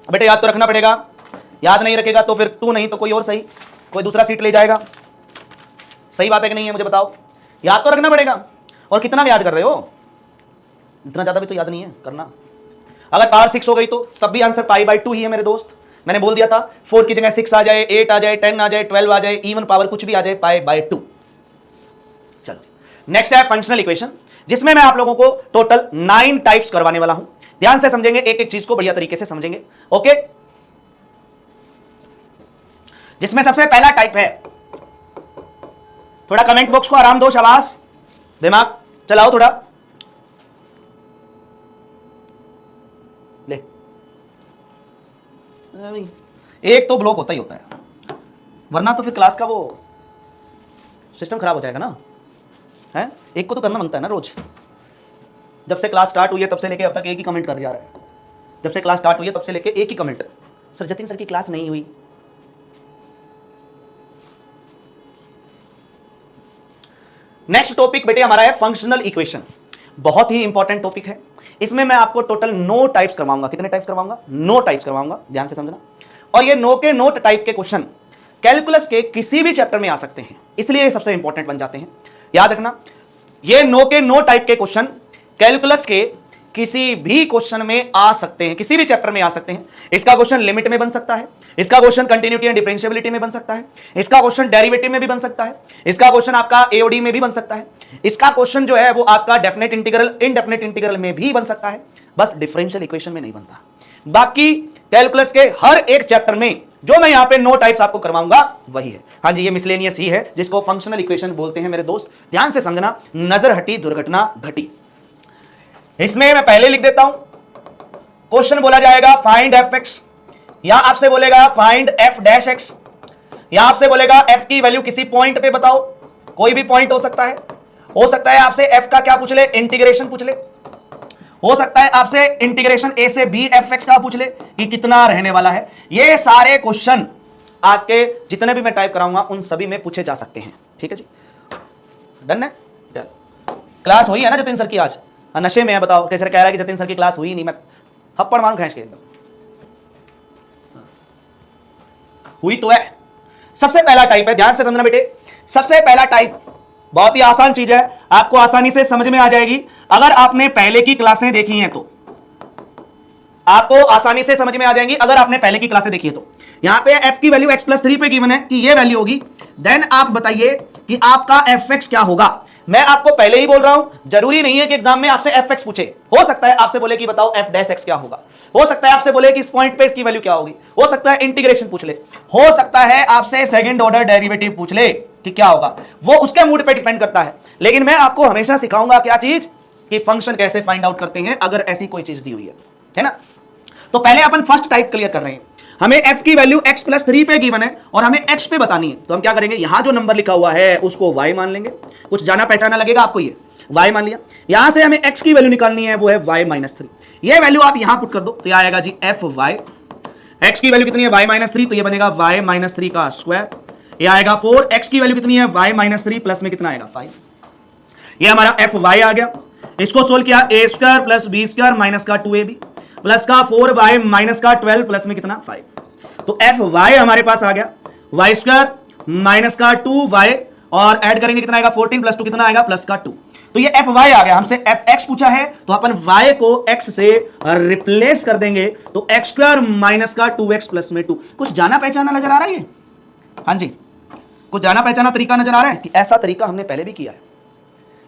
बेटे? याद तो रखना पड़ेगा, याद नहीं रखेगा तो फिर तू नहीं तो कोई और सही, कोई दूसरा सीट ले जाएगा। सही बात है कि नहीं है मुझे बताओ, याद तो रखना पड़ेगा। और कितना याद कर रहे हो, इतना ज्यादा भी तो याद नहीं है करना। अगर पावर 6 हो गई तो तब भी आंसर π/2 ही है मेरे दोस्त। मैंने बोल दिया था 4 की जगह 6 आ जाए, 8 आ जाए, 10 आ जाए, 12 आ जाए, इवन पावर कुछ भी आ जाए, π/2। चलो नेक्स्ट है फंक्शनल इक्वेशन, जिसमें मैं आप लोगों को टोटल 9 टाइप्स करवाने वाला हूं। ध्यान से समझेंगे, एक एक चीज को बढ़िया तरीके से समझेंगे। ओके, जिसमें सबसे पहला टाइप है, थोड़ा कमेंट बॉक्स को आराम दो, शाबाश, दिमाग चलाओ थोड़ा। ले, एक तो ब्लॉक होता ही होता है, वरना तो फिर क्लास का वो सिस्टम खराब हो जाएगा ना, है? एक को तो करना बनता है ना रोज। जब से क्लास स्टार्ट हुई है तब से लेके अब तक एक ही कमेंट कर जा रहा है। जब से क्लास स्टार्ट हुई है तब से लेके एक ही कमेंट, सर जतिन सर की क्लास नहीं हुई। नेक्स्ट टॉपिक बेटे हमारा है फंक्शनल इक्वेशन, बहुत ही इंपॉर्टेंट टॉपिक है। इसमें मैं आपको टोटल 9 टाइप्स करवाऊंगा। कितने टाइप्स करवाऊंगा? 9 टाइप्स करवाऊंगा, ध्यान से समझना। और ये 9 के 9 टाइप के क्वेश्चन कैलकुलस के किसी भी चैप्टर में आ सकते हैं, इसलिए ये सबसे इंपॉर्टेंट बन जाते हैं। याद रखना, ये 9 के 9 टाइप के क्वेश्चन कैलकुलस के किसी भी क्वेश्चन में आ सकते हैं, किसी भी चैप्टर में आ सकते हैं। इसका क्वेश्चन लिमिट में बन सकता है, इसका क्वेश्चन कंटिन्यूटी एंड डिफरेंशिएबिलिटी में बन सकता है, इसका क्वेश्चन डेरिवेटिव में भी बन सकता है, इसका क्वेश्चन आपका एओडी में भी बन सकता है, इसका क्वेश्चन जो है वो आपका डेफिनेट इंटीग्रल, इनडेफिनेट इंटीग्रल में भी बन सकता है, बस डिफरेंशियल इक्वेशन में नहीं बनता। बाकी कैलकुलस के हर एक चैप्टर में जो मैं यहां पे 9 टाइप्स आपको करवाऊंगा वही है। हाँ जी, ये मिसलेनियस ही है, जिसको फंक्शनल इक्वेशन बोलते हैं मेरे दोस्त। ध्यान से समझना, नजर हटी दुर्घटना घटी। इसमें मैं पहले लिख देता हूं, क्वेश्चन बोला जाएगा फाइंड एफ एक्स, या आपसे बोलेगा फाइंड एफ डैश एक्स, या आपसे बोलेगा एफ की वैल्यू किसी पॉइंट पे बताओ, कोई भी पॉइंट हो सकता है। हो सकता है आपसे एफ का क्या पूछ ले, इंटीग्रेशन पूछ ले। हो सकता है आपसे इंटीग्रेशन ए से बी एफ एक्स का पूछ ले कि कितना रहने वाला है। ये सारे क्वेश्चन आपके जितने भी मैं टाइप कराऊंगा उन सभी में पूछे जा सकते हैं। ठीक है जी, डन है। क्लास हुई है ना जतिन सर की आज? नशे में है, बताओ। कैसे कह रहा है कि जतिन सर की क्लास हुई नहीं, मैं थप्पड़ मारूं खींच के एकदम। हुई तो है। सबसे पहला टाइप है, ध्यान से समझना बेटे, सबसे पहला टाइप बहुत ही आसान चीज है, आपको आसानी से समझ में आ जाएगी अगर आपने पहले की क्लासें देखी हैं तो। आपको आसानी से समझ में आ जाएंगी अगर आपने पहले की क्लासें देखी है तो। यहां पे f की वैल्यू x+3 पे गिवन है कि ये वैल्यू होगी, देन आप बताइए कि आपका fx क्या होगा। मैं आपको पहले ही बोल रहा हूं, जरूरी नहीं है कि एग्जाम में आपसे fx पूछे। हो सकता है आपसे बोले कि बताओ f डैश x क्या होगा, हो सकता है आपसे बोले कि इस पॉइंट पे इसकी वैल्यू क्या होगी, हो सकता है इंटीग्रेशन पूछ ले, हो सकता है आपसे सेकंड ऑर्डर डेरिवेटिव पूछ ले कि क्या होगा। वो उसके मूड पे डिपेंड करता है, लेकिन मैं आपको हमेशा सिखाऊंगा क्या चीज, कि फंक्शन कैसे फाइंड आउट करते हैं अगर ऐसी कोई चीज दी हुई है ना। तो पहले अपन फर्स्ट टाइप क्लियर कर रहे हैं। हमें f की वैल्यू x+3 पे गिवन है और हमें x पे बतानी है, तो हम क्या करेंगे, यहां जो नंबर लिखा हुआ है उसको y मान लेंगे। कुछ जाना पहचाना लगेगा आपको, ये y मान लिया। यहां से हमें x की वैल्यू निकालनी है, वो है y-3। ये वैल्यू आप यहां पुट कर दो तो यह आएगा जी fy। x की वैल्यू कितनी है, y-3, तो ये बनेगा y-3 का स्क्वायर। ये आएगा 4। x की वैल्यू कितनी है, y-3 प्लस में कितना आएगा, 5। ये हमारा fy आ गया। इसको सोल्व किया, a² प्लस b² माइनस का 2ab प्लस का 4y माइनस का 12 प्लस में कितना, 5। तो fy हमारे पास आ गया, y² माइनस का 2y और ऐड करेंगे कितना आएगा, 14 प्लस 2 कितना आएगा, प्लस का 2। तो ये fy आ गया। हमसे fx पूछा है तो अपन y को x से रिप्लेस कर देंगे, तो x² माइनस का 2x प्लस में 2। कुछ जाना पहचाना नजर आ रहा है ये? हाँ जी, कुछ जाना पहचाना तरीका नजर आ रहा है कि ऐसा तरीका हमने पहले भी किया है।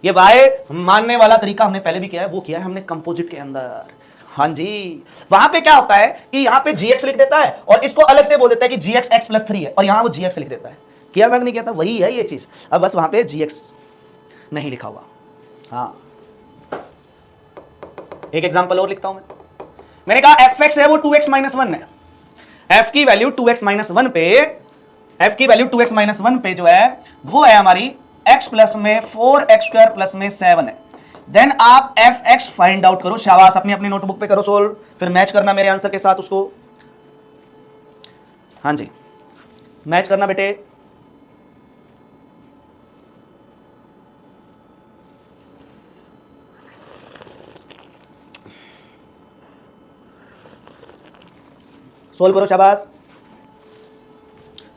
ये y मानने वाला तरीका हमने पहले भी किया है, वो किया है हमने कंपोजिट के अंदर। हाँ जी, वहां पे क्या होता है कि यहां पे gx लिख देता है और इसको अलग से बोल देता है कि gx x+3 है, और यहां वो gx लिख देता है। किया था कि नहीं किया था? वही है ये चीज। अब बस वहां पे gx नहीं लिखा हुआ। हाँ, एक एग्जांपल और लिखता हूं मैंने कहा fx है वो 2x-1 है। f की वैल्यू 2x-1 पे, f की वैल्यू 2x-1 पे जो है वो है हमारी x प्लस में 4x² प्लस में 7 है। देन आप fx फाइंड आउट करो। शाबाश, अपनी अपनी नोटबुक पे करो सोल्व, फिर मैच करना मेरे आंसर के साथ उसको। हाँ जी, मैच करना बेटे। सोल्व करो, शाबाश।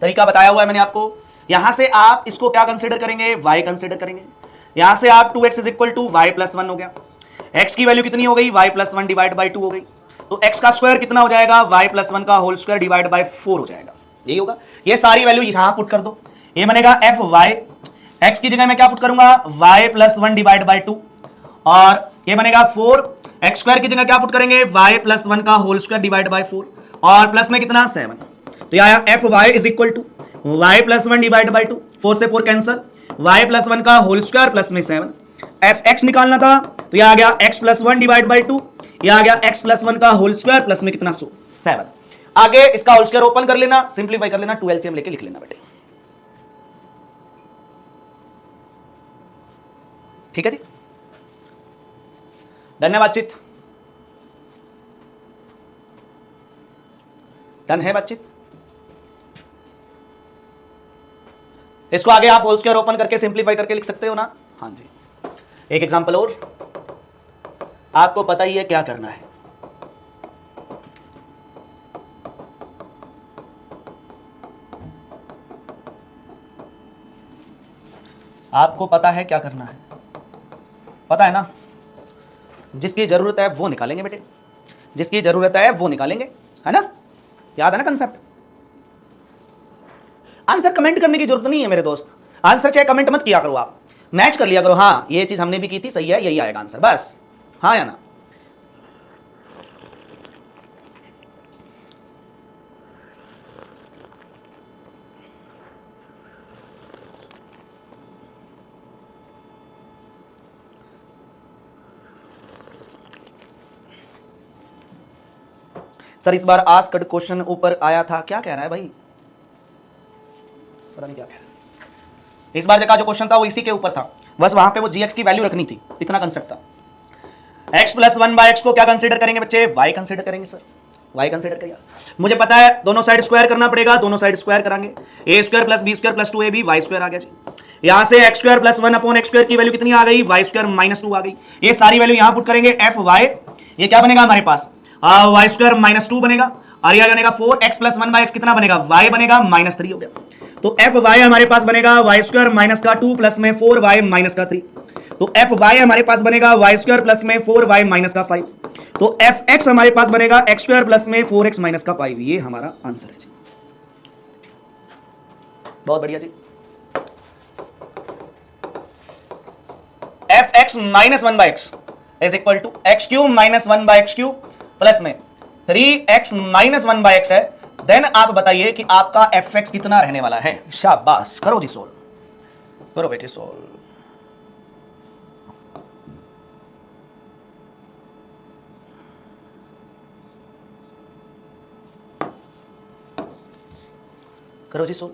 तरीका बताया हुआ है मैंने आपको। यहां से आप इसको क्या कंसिडर करेंगे, y कंसिडर करेंगे। यहां से आप 2x is equal to y plus 1 हो गया। x की वैल्यू कितनी हो गई, y प्लस 1 डिवाइड बाई 2 हो गई। तो x का स्क्वायर कितना हो जाएगा, y प्लस 1 का होल स्क्वायर डिवाइड बाई 4 हो जाएगा। यही होगा। ये सारी वैल्यू यहां पुट कर दो। ये बनेगा एफ वाई, x की जगह मैं क्या पुट करूंगा, y प्लस 1 डिवाइड बाई 2, और ये बनेगा 4। एक्स स्क्वायर की जगह क्या पुट करेंगे, y प्लस 1 का होल स्क्वायर डिवाइड बाई 4, और प्लस में कितना 7। तो यह आया f y is equal to y plus 1 divide by 2, 4 से 4 कैंसल, y प्लस 1 का होल स्क्वायर प्लस में 7। एफ एक्स निकालना था तो यह आ गया x प्लस 1 डिवाइड बाई 2, यह आ गया x प्लस 1 का होल स्क्वायर प्लस में कितना 7। आगे इसका होल स्क्वायर ओपन कर लेना, सिंप्लीफाई कर लेना, 2 एलसीएम लेके लिख लेना बेटे। ठीक है जी, धन्यवाद चित। डन है बातचीत। इसको आगे आप होल स्क्वायर ओपन करके सिंप्लीफाई करके लिख सकते हो ना। हाँ जी, एक एग्जांपल और, आपको पता ही है क्या करना है। आपको पता है क्या करना है, पता है ना। जिसकी जरूरत है वो निकालेंगे बेटे, जिसकी जरूरत है वो निकालेंगे, है ना। याद है ना कंसेप्ट। आंसर कमेंट करने की जरूरत नहीं है मेरे दोस्त, आंसर चाहे कमेंट मत किया करो, आप मैच कर लिया करो। हाँ ये चीज हमने भी की थी, सही है, यही आएगा आंसर, बस हाँ या ना। सर इस बार आस्क्ड क्वेश्चन ऊपर आया था, क्या कह रहा है भाई, पता नहीं क्या कह रहा है। इस बार का जो क्वेश्चन था वो इसी के ऊपर था, बस वहां पे वो gx की वैल्यू रखनी थी, इतना कंसेप्ट था। x प्लस 1 बाय एक्स को क्या कंसीडर करेंगे बच्चे, y कंसीडर करेंगे। सर y कंसीडर करिए, मुझे पता है दोनों साइड स्क्वायर करना पड़ेगा, दोनों साइड स्क्वायर करांगे। a square plus B square plus 2ab, y square आ गया जी। यहां से x square plus 1 upon x square की वैल्यू कितनी आ गई, y स्क्वायर माइनस 2 आ गई। ये सारी वैल्यू यहां पुट करेंगे, एफ वाई, ये क्या बनेगा हमारे पास, y स्क्वायर माइनस 2 बनेगा, और यह बनेगा 4x प्लस 1 बाय एक्स कितना बनेगा, y बनेगा माइनस 3 हो गया। तो एफ वाई हमारे पास बनेगा y स्क्वायर माइनस का 2 प्लस में 4y माइनस का 3। तो एफ वाई हमारे पास बनेगा y स्क्वायर प्लस में 4y माइनस का 5। तो एफ एक्स हमारे पास बनेगा x स्क्वायर प्लस में 4x माइनस का 5। ये हमारा आंसर है जी, बहुत बढ़िया जी। F X minus 1 by X is equal to X cube minus 1 by X cube plus में 3x माइनस 1 बाय एक्स है। देन आप बताइए कि आपका एफ एक्स कितना रहने वाला है। शाबाश, करो जी सोल्व, करो बेटे सोल्व। करो जी सोल्व।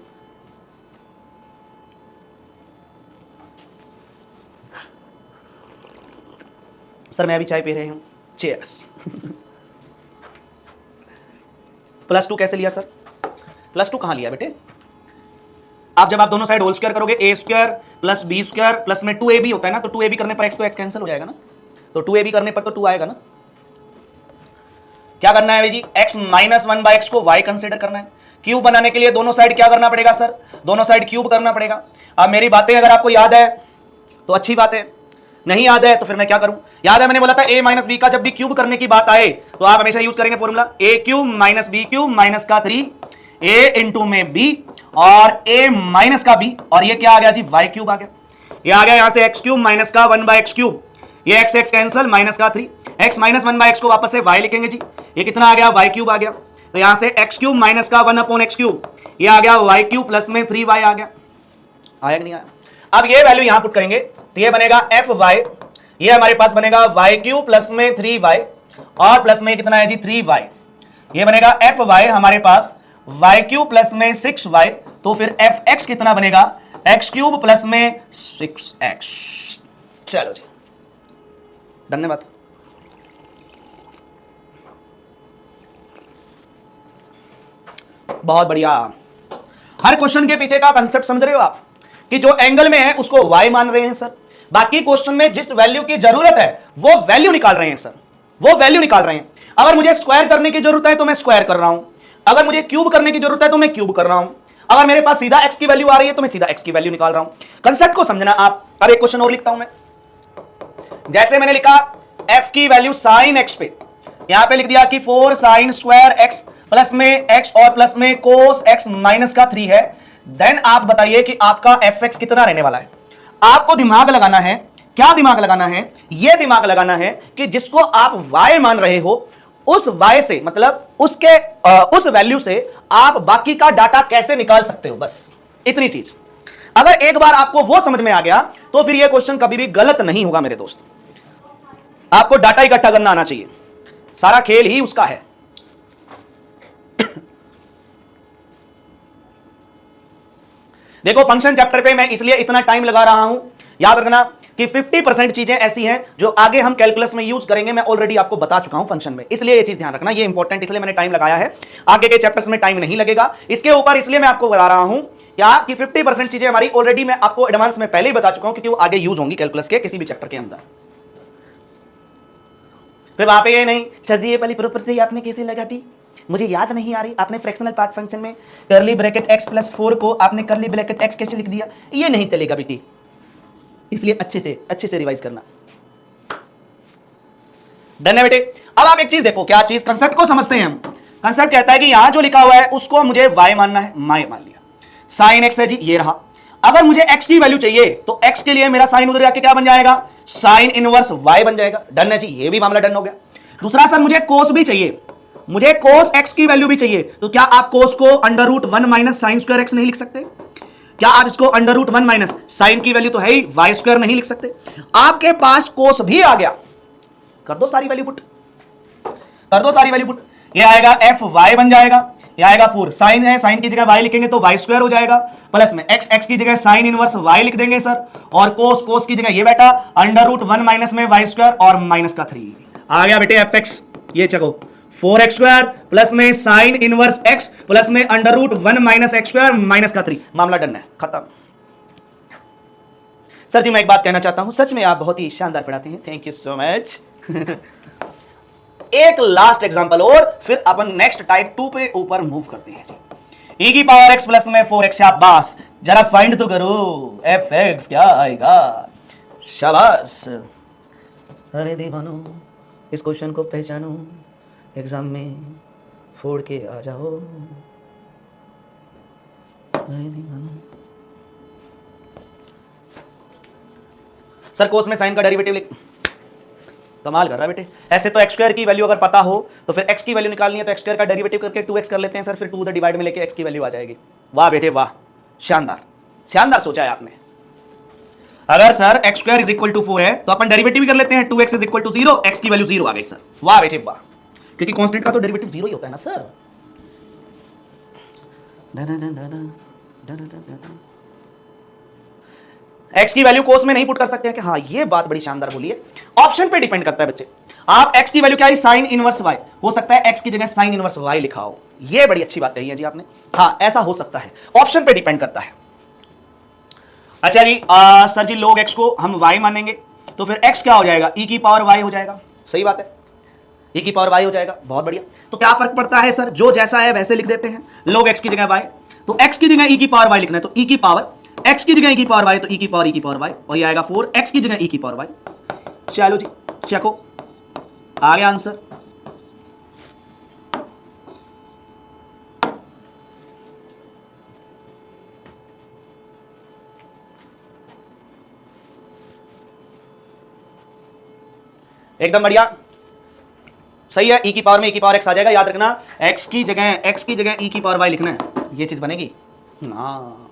सर मैं अभी चाय पी रही हूं, चीयर्स। +2 कैसे लिया सर, +2 कहां लिया बेटे, आप जब आप दोनों साइड होल स्क्वायर करोगे, a square plus B square plus में 2ab होता है ना, तो 2ab करने पर x तो x कैंसिल हो जाएगा ना, तो 2ab करने पर तो 2 आएगा ना। क्या करना है जी, x माइनस 1 बाय एक्स को y कंसिडर करना है। क्यूब बनाने के लिए दोनों साइड क्या करना पड़ेगा सर, दोनों साइड क्यूब करना पड़ेगा। अब मेरी बातें अगर आपको याद है तो अच्छी बात है, नहीं याद है तो फिर मैं क्या करूं। याद है मैंने बोला था a माइनस बी का जब भी क्यूब करने की बात आए तो आप हमेशा यूज करेंगे formula a cube minus b cube minus का 3 a इंटू में b और a माइनस का b, और ये क्या आ गया जी, y क्यूब आ गया। ये आ गया यहां से x क्यूब माइनस का 1 बाय एक्स क्यूब, ये x x कैंसिल माइनस का 3, x माइनस 1 बाय एक्स को वापस से y लिखेंगे जी। ये कितना आ गया, y क्यूब आ गया। तो यहां से x क्यूब माइनस का 1 अपॉन एक्स क्यूब, ये आ गया y क्यूब प्लस में 3y आ गया। आया कि नहीं आया। अब ये वैल्यू यहां पुट करेंगे तो ये बनेगा एफ वाई, ये हमारे पास बनेगा y क्यूब प्लस में 3y और प्लस में कितना है जी 3y। ये बनेगा एफ वाई हमारे पास y क्यूब प्लस में 6y, तो फिर एफ एक्स कितना बनेगा, x क्यूब प्लस में 6x। चलो जी, धन्यवाद। बहुत बढ़िया। हर क्वेश्चन के पीछे का कंसेप्ट समझ रहे हो आप, कि जो एंगल में है उसको y मान रहे हैं सर, बाकी क्वेश्चन में जिस वैल्यू की जरूरत है वो वैल्यू निकाल रहे हैं सर, वो वैल्यू निकाल रहे हैं। अगर मुझे स्क्वायर करने की जरूरत है तो मैं स्क्वायर कर रहा हूं, अगर मुझे क्यूब करने की जरूरत है तो मैं क्यूब कर रहा हूं, अगर मेरे पास सीधा x की वैल्यू आ रही है तो मैं सीधा x की वैल्यू निकाल रहा हूं। कंसेप्ट को समझना आप। अब एक क्वेश्चन और लिखता हूं मैं, जैसे मैंने लिखा f की वैल्यू sin x पे, यहां पे लिख दिया कि 4 sin स्क्वायर x प्लस में x और प्लस में cos x माइनस का 3 है। देन आप बताइए कि आपका fx कितना रहने वाला है। आपको दिमाग लगाना है। क्या दिमाग लगाना है? यह दिमाग लगाना है कि जिसको आप y मान रहे हो उस y से, मतलब उसके उस वैल्यू से आप बाकी का डाटा कैसे निकाल सकते हो, बस इतनी चीज। अगर एक बार आपको वो समझ में आ गया तो फिर यह क्वेश्चन कभी भी गलत नहीं होगा मेरे दोस्त। आपको डाटा इकट्ठा करना आना चाहिए, सारा खेल ही उसका है। देखो फंक्शन चैप्टर पे मैं इसलिए इतना टाइम लगा रहा हूं, याद रखना कि 50% चीजें ऐसी हैं जो आगे हम कैलकुलस में यूज करेंगे। मैं ऑलरेडी आपको बता चुका हूं फंक्शन में, इसलिए ये चीज ध्यान रखना, ये इंपॉर्टेंट, इसलिए मैंने टाइम लगाया है। आगे के चैप्टर्स में टाइम नहीं लगेगा इसके ऊपर, इसलिए मैं आपको बता रहा हूं क्या कि 50% चीजें हमारी ऑलरेडी मैं आपको एडवांस में पहले ही बता चुका हूं, क्योंकि वो आगे यूज होंगी कैलकुलस के किसी भी चैप्टर के अंदर। फिर वहां पे ये नहीं, सर जी ये वाली प्रॉपर्टी आपने कैसे लगा दी, मुझे याद नहीं आ रही, आपने फ्रैक्शनल पार्ट फंक्शन में करली ब्रैकेट x प्लस 4 को आपने करली ब्रैकेट x कैसे लिख दिया, ये नहीं चलेगा बेटी, इसलिए अच्छे से रिवाइज करना। डन है बेटे। अब आप एक चीज देखो, क्या चीज, कंसेप्ट को समझते हैं हम। कंसेप्ट कहता है कि यहां जो लिखा हुआ है उसको मुझे y मानना है, मान लिया, साइन x है जी, ये रहा। अगर मुझे x की वैल्यू चाहिए तो x के लिए मेरा साइन उधर जाके क्या बन जाएगा, साइन इनवर्स y बन जाएगा। डन है जी, ये भी मामला डन हो गया। दूसरा सर मुझे कोस भी चाहिए, मुझे कोस x की वैल्यू भी चाहिए, तो क्या आप कोस को under root 1 minus sine square x नहीं लिख सकते? क्या आप इसको अंडर रूट 1 माइनस साइन की वैल्यू तो है ही y स्क्वायर नहीं लिख सकते? आपके पास कोस भी आ गया, कर दो सारी वैल्यू पुट, कर दो सारी वैल्यू पुट। ये आएगा एफ वाई बन जाएगा, ये आएगा 4, साइन है, साइन की जगह वाई लिखेंगे तो वाई स्क्वायर हो जाएगा, प्लस में एक्स, एक्स की जगह साइन इनवर्स वाई लिख देंगे सर, और कोस, कोस की जगह ये बेटा अंडर रूट 1 माइनस में वाई स्क्वायर और माइनस का 3 आ गया बेटे एफ एक्स। ये चको 4x स्क्वायर प्लस में साइन इनवर्स x प्लस में under root 1 minus x square minus का 3, मामला डन है, खत्म। सर जी मैं एक बात कहना चाहता हूं, सच में आप बहुत ही शानदार पढ़ाते हैं, थैंक यू सो मच। एक लास्ट एग्जांपल और फिर अपन नेक्स्ट टाइप 2 पे ऊपर मूव करते हैं जी। e की पावर x प्लस में 4x, शाबाश, जरा फाइंड तो करो एफ एक्स क्या आएगा, शाबाश। अरे दीवानो इस क्वेश्चन को पहचानो, एग्जाम में फोड़ के आ जाओ। सर कोस में साइन का डेरिवेटिव लिख, कमाल कर रहा है बेटे। ऐसे तो एक्स स्क्वायर की वैल्यू अगर पता हो तो फिर एक्स की वैल्यू निकालनी है तो एक्स स्क्वायर का डेरिवेटिव करके 2x कर लेते हैं सर, फिर 2 उधर डिवाइड में लेके एक्स की वैल्यू आ जाएगी। वाह बेटे वाह, शानदार, शानदार सोचा है आपने। अगर sir x square is equal to 4 है तो अपन डेरिवेटिव भी कर लेते हैं, 2x is equal to 0, x की वैल्यू 0 आ गई सर। वाह बेटे वाह, क्योंकि कांस्टेंट का तो डेरिवेटिव 0 ही होता है ना सर। x की वैल्यू कोस में नहीं पुट कर सकते हैं कि हाँ, ये बात बड़ी शानदार बोली है। ऑप्शन पे डिपेंड करता है बच्चे, आप x की वैल्यू क्या है, साइन इनवर्स y, हो सकता है x की जगह साइन इनवर्स y लिखा हो, ये बड़ी अच्छी बात कही है जी आपने, हाँ ऐसा हो सकता है, ऑप्शन पे डिपेंड करता है। अच्छा जी सर जी log x को हम y मानेंगे तो फिर x क्या हो जाएगा, e की पावर y हो जाएगा, सही बात है, e की पावर y हो जाएगा, बहुत बढ़िया। तो क्या फर्क पड़ता है सर, जो जैसा है वैसे लिख देते हैं, log x की जगह y, तो x की जगह e की पावर y लिखना है तो e की पावर x की जगह e की पावर y, तो e की पावर y, और ये आएगा 4, x की जगह e की पावर y। चलो जी चेको, आ गया आंसर। एकदम बढ़िया, सही है। e की पावर में e की पावर x आ जाएगा, याद रखना x की जगह e की पावर y लिखना है, ये चीज बनेगी। हाँ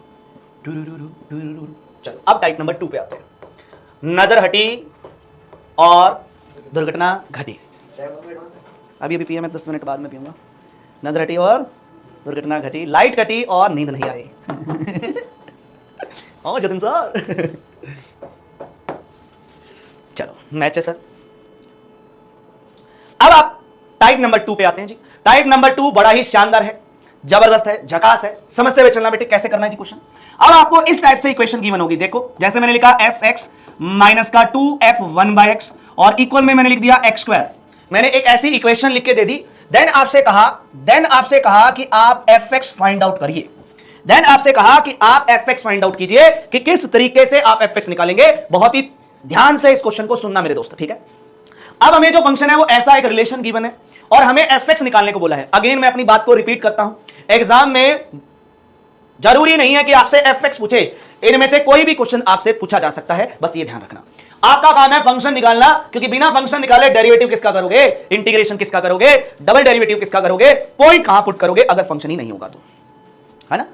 चलो अब टाइप नंबर 2 पे आते हैं। नजर हटी और दुर्घटना घटी, अभी पिया मैं 10 मिनट बाद में पीऊंगा। नजर हटी और दुर्घटना घटी, लाइट कटी और नींद नहीं आई। ओ जतिन सर। चलो मैच है सर। अब आप टाइप नंबर 2 पे आते हैं जी। टाइप नंबर 2 बड़ा ही शानदार है, जबरदस्त है, झकास है, समझते हुए चलना बेटे कैसे करना है जी क्वेश्चन। अब आपको इस टाइप से इक्वेशन गिवन होगी, देखो जैसे मैंने लिखा fx माइनस का 2f1/x और इक्वल में मैंने लिख दिया x स्क्वायर, मैंने एक ऐसी इक्वेशन लिख के दे दी। देन आपसे कहा कि आप fx फाइंड आउट करिए। देन आपसे कहा कि आप fx फाइंड आउट कीजिए कि किस तरीके से आप fx निकालेंगे। बहुत ही ध्यान से इस क्वेश्चन को सुनना मेरे दोस्त, ठीक है। अब हमें जो फंक्शन है वो ऐसा एक रिलेशन गिवन है और हमें fx निकालने को बोला है। अगेन मैं अपनी बात को रिपीट करता हूं, एग्जाम में जरूरी नहीं है कि आपसे fx पूछे, इनमें से कोई भी क्वेश्चन आपसे पूछा जा सकता है, बस ये ध्यान रखना। आपका काम है फंक्शन निकालना, क्योंकि बिना फंक्शन निकाले डेरिवेटिव किसका करोगे, इंटीग्रेशन किसका करोगे, डबल डेरिवेटिव किसका करोगे, पॉइंट कहां पुट करोगे अगर फंक्शन ही नहीं होगा तो, है ना।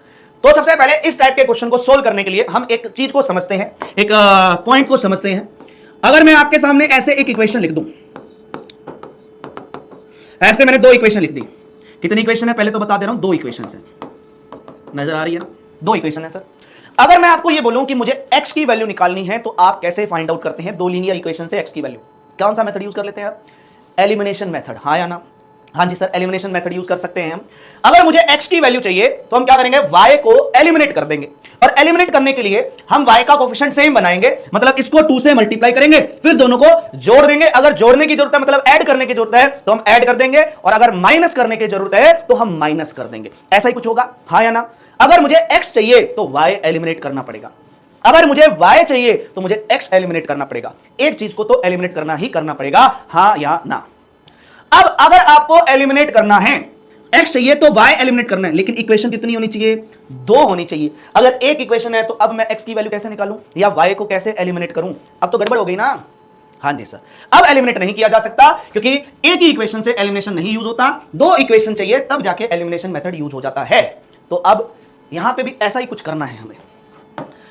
तो सबसे पहले इस टाइप के क्वेश्चन को सोल्व करने के लिए हम एक चीज को समझते हैं, एक पॉइंट को समझते हैं। अगर मैं आपके सामने ऐसे एक इक्वेशन लिख दूं, ऐसे मैंने 2 इक्वेशन लिख दी। कितनी इक्वेशन है पहले तो बता दे रहा हूं, 2 इक्वेशन है, नजर आ रही है ना, 2 इक्वेशन है सर। अगर मैं आपको ये बोलूं कि मुझे x की वैल्यू निकालनी है तो आप कैसे फाइंड आउट करते हैं 2 लीनियर इक्वेशन से x की वैल्यू? कौन सा मेथड यूज कर लेते हैं आप? एलिमिनेशन मेथड, हाँ या ना? हाँ जी सर, एलिमिनेशन मेथड यूज कर सकते हैं हम। अगर मुझे x की वैल्यू चाहिए तो हम क्या करेंगे, y को एलिमिनेट कर देंगे, और एलिमिनेट करने के लिए हम y का कोफिशिएंट सेम बनाएंगे, मतलब इसको 2 से मल्टीप्लाई करेंगे, फिर दोनों को जोड़ देंगे। अगर जोड़ने की जरूरत है, मतलब ऐड करने की जरूरत है, तो हम ऐड कर देंगे, और अगर माइनस करने की जरूरत है तो हम माइनस कर देंगे। ऐसा ही कुछ होगा, हाँ या ना? अगर मुझे x चाहिए तो y एलिमिनेट करना पड़ेगा, अगर मुझे y चाहिए तो मुझे x एलिमिनेट करना पड़ेगा। एक चीज को तो एलिमिनेट करना ही करना पड़ेगा, हाँ या ना? अब अगर आपको एलिमिनेट करना है, x चाहिए तो y एलिमिनेट करना है, लेकिन इक्वेशन कितनी होनी चाहिए? 2 होनी चाहिए। अगर एक इक्वेशन है तो अब मैं x की वैल्यू कैसे निकालूं या y को कैसे एलिमिनेट करूं? अब तो गड़बड़ हो गई ना। हाँ जी सर, अब एलिमिनेट नहीं किया जा सकता, क्योंकि एक ही इक्वेशन से एलिमिनेशन नहीं यूज होता, 2 इक्वेशन चाहिए तब जाके एलिमिनेशन मेथड यूज हो जाता है। तो अब यहां पे भी ऐसा ही कुछ करना है हमें,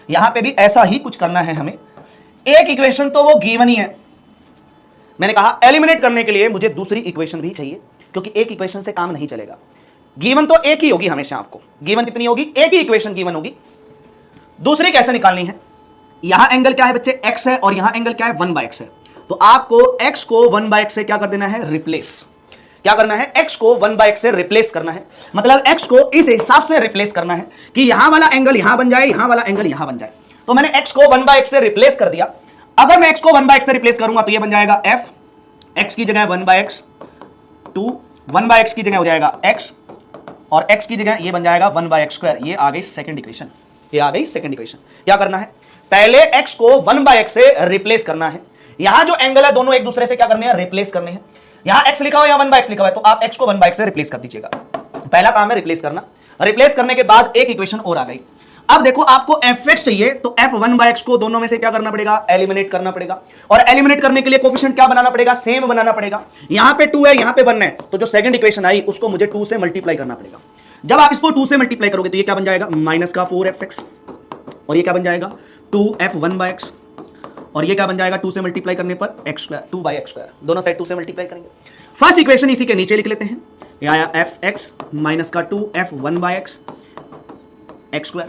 यहां पे भी ऐसा ही कुछ करना है हमें। एक इक्वेशन तो वो गिवन ही है, मैंने कहा एलिमिनेट करने के लिए मुझे दूसरी इक्वेशन भी चाहिए, क्योंकि एक इक्वेशन से काम नहीं चलेगा। गिवन तो एक ही होगी हमेशा, आपको गिवन कितनी होगी? एक ही इक्वेशन गिवन होगी। दूसरी कैसे निकालनी है? यहां एंगल क्या है बच्चे? x है, और यहां एंगल क्या है? 1/x है। तो आपको x को 1/x से क्या कर देना है? रिप्लेस। क्या करना है? x को 1/x से रिप्लेस करना है, मतलब x को इस हिसाब से रिप्लेस करना है कि यहां वाला एंगल यहां बन जाए, यहां वाला एंगल यहां बन जाए। तो मैंने x को 1/x से रिप्लेस कर दिया। अगर मैं x को 1/x से रिप्लेस करूंगा तो ये बन जाएगा f, x की जगह 1/x, 2 1/x की जगह हो जाएगा x, और x की जगह ये बन जाएगा 1/x²। ये आ गई सेकंड इक्वेशन, ये आ गई सेकंड इक्वेशन। क्या करना है? पहले x को 1/x से रिप्लेस करना है। यहां जो एंगल है दोनों एक दूसरे से क्या करने हैं? रिप्लेस करने हैं। यहां x लिखा हुआ है, यहां 1/x लिखा हुआ है, तो आप x को 1/x से रिप्लेस कर दीजिएगा। पहला काम है रिप्लेस करना। रिप्लेस करने के बाद एक इक्वेशन और आ गई। अब देखो, आपको fx चाहिए तो f1/x को दोनों में से क्या करना पड़ेगा? एलिमिनेट करना पड़ेगा, और एलिमिनेट करने के लिए कोफिशिएंट क्या बनाना पड़ेगा? सेम बनाना पड़ेगा। यहां पे 2 है, यहां पे 1 है, तो जो सेकंड इक्वेशन आई उसको मुझे 2 से मल्टीप्लाई करना पड़ेगा। जब आप इसको 2 से मल्टीप्लाई करोगे तो ये क्या बन जाएगा? माइनस का 4fx, और ये क्या बन जाएगा? 2f1/x, और ये क्या बन जाएगा? 2 से मल्टीप्लाई करने पर x², 2/x²। दोनों साइड 2 से मल्टीप्लाई करेंगे। फर्स्ट इक्वेशन इसी के नीचे लिख लेते हैं, ये आया fx माइनस का 2f1/x x²।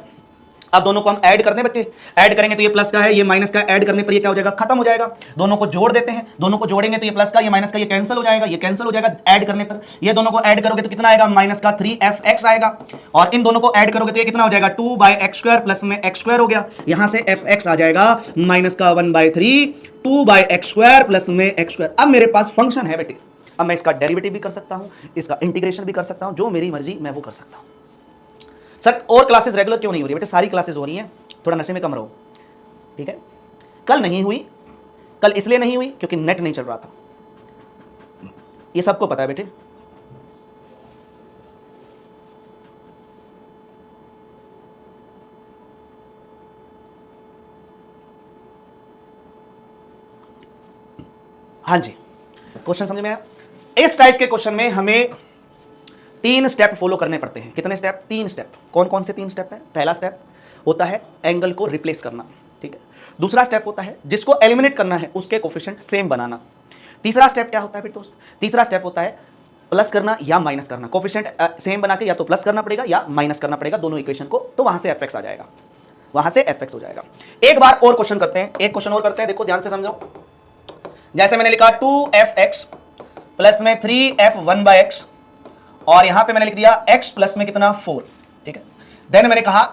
अब दोनों को हम ऐड करते हैं बच्चे, ऐड करेंगे तो ये प्लस का है, ये माइनस का, ऐड करने पर ये क्या हो जाएगा? खत्म हो जाएगा। दोनों को जोड़ देते हैं, दोनों को जोड़ेंगे तो ये प्लस का, ये माइनस का, ये कैंसिल हो जाएगा, ये कैंसिल हो जाएगा ऐड करने पर। ये दोनों को ऐड करोगे तो कितना आएगा? माइनस का 3fx आएगा, और इन दोनों को ऐड करोगे तो ये कितना हो जाएगा? 2/x² प्लस में x² हो गया, यहां से fx आ जाएगा माइनस का 1/3, 2/x² प्लस में x²। अब मेरे पास फंक्शन है बेटे, अब मैं इसका डेरिवेटिव भी कर सकता हूं, इसका इंटीग्रेशन भी कर सकता हूं, जो मेरी मर्जी मैं वो कर सकता हूं। सर और क्लासेस रेगुलर क्यों नहीं हो रही? बेटे सारी क्लासेस हो रही हैं, थोड़ा नशे में कम रहो, ठीक है। कल नहीं हुई, कल इसलिए नहीं हुई क्योंकि नेट नहीं चल रहा था, ये सबको पता है बेटे। हाँ जी, क्वेश्चन समझ में आया? इस टाइप के क्वेश्चन में हमें 3 स्टेप फॉलो करने पड़ते हैं। कितने स्टेप? 3 स्टेप। कौन कौन से 3 स्टेप है? पहला स्टेप होता है एंगल को रिप्लेस करना, ठीक है। दूसरा स्टेप होता है जिसको एलिमिनेट करना है उसके कोफिशिएंट सेम बनाना। तीसरा स्टेप क्या होता है फिर दोस्त? तीसरा स्टेप होता है प्लस करना या माइनस करना। कोफिशिएंट सेम बना के या तो प्लस करना पड़ेगा या माइनस करना पड़ेगा दोनों इक्वेशन को, तो वहां से fx आ जाएगा, वहां से fx हो जाएगा। एक बार और क्वेश्चन करते हैं, एक क्वेश्चन और करते हैं, देखो ध्यान से समझो। जैसे मैंने लिखा 2fx प्लस में 3f1/x, और यहां पे मैंने लिख दिया x प्लस में कितना? 4, ठीक है। देन मैंने कहा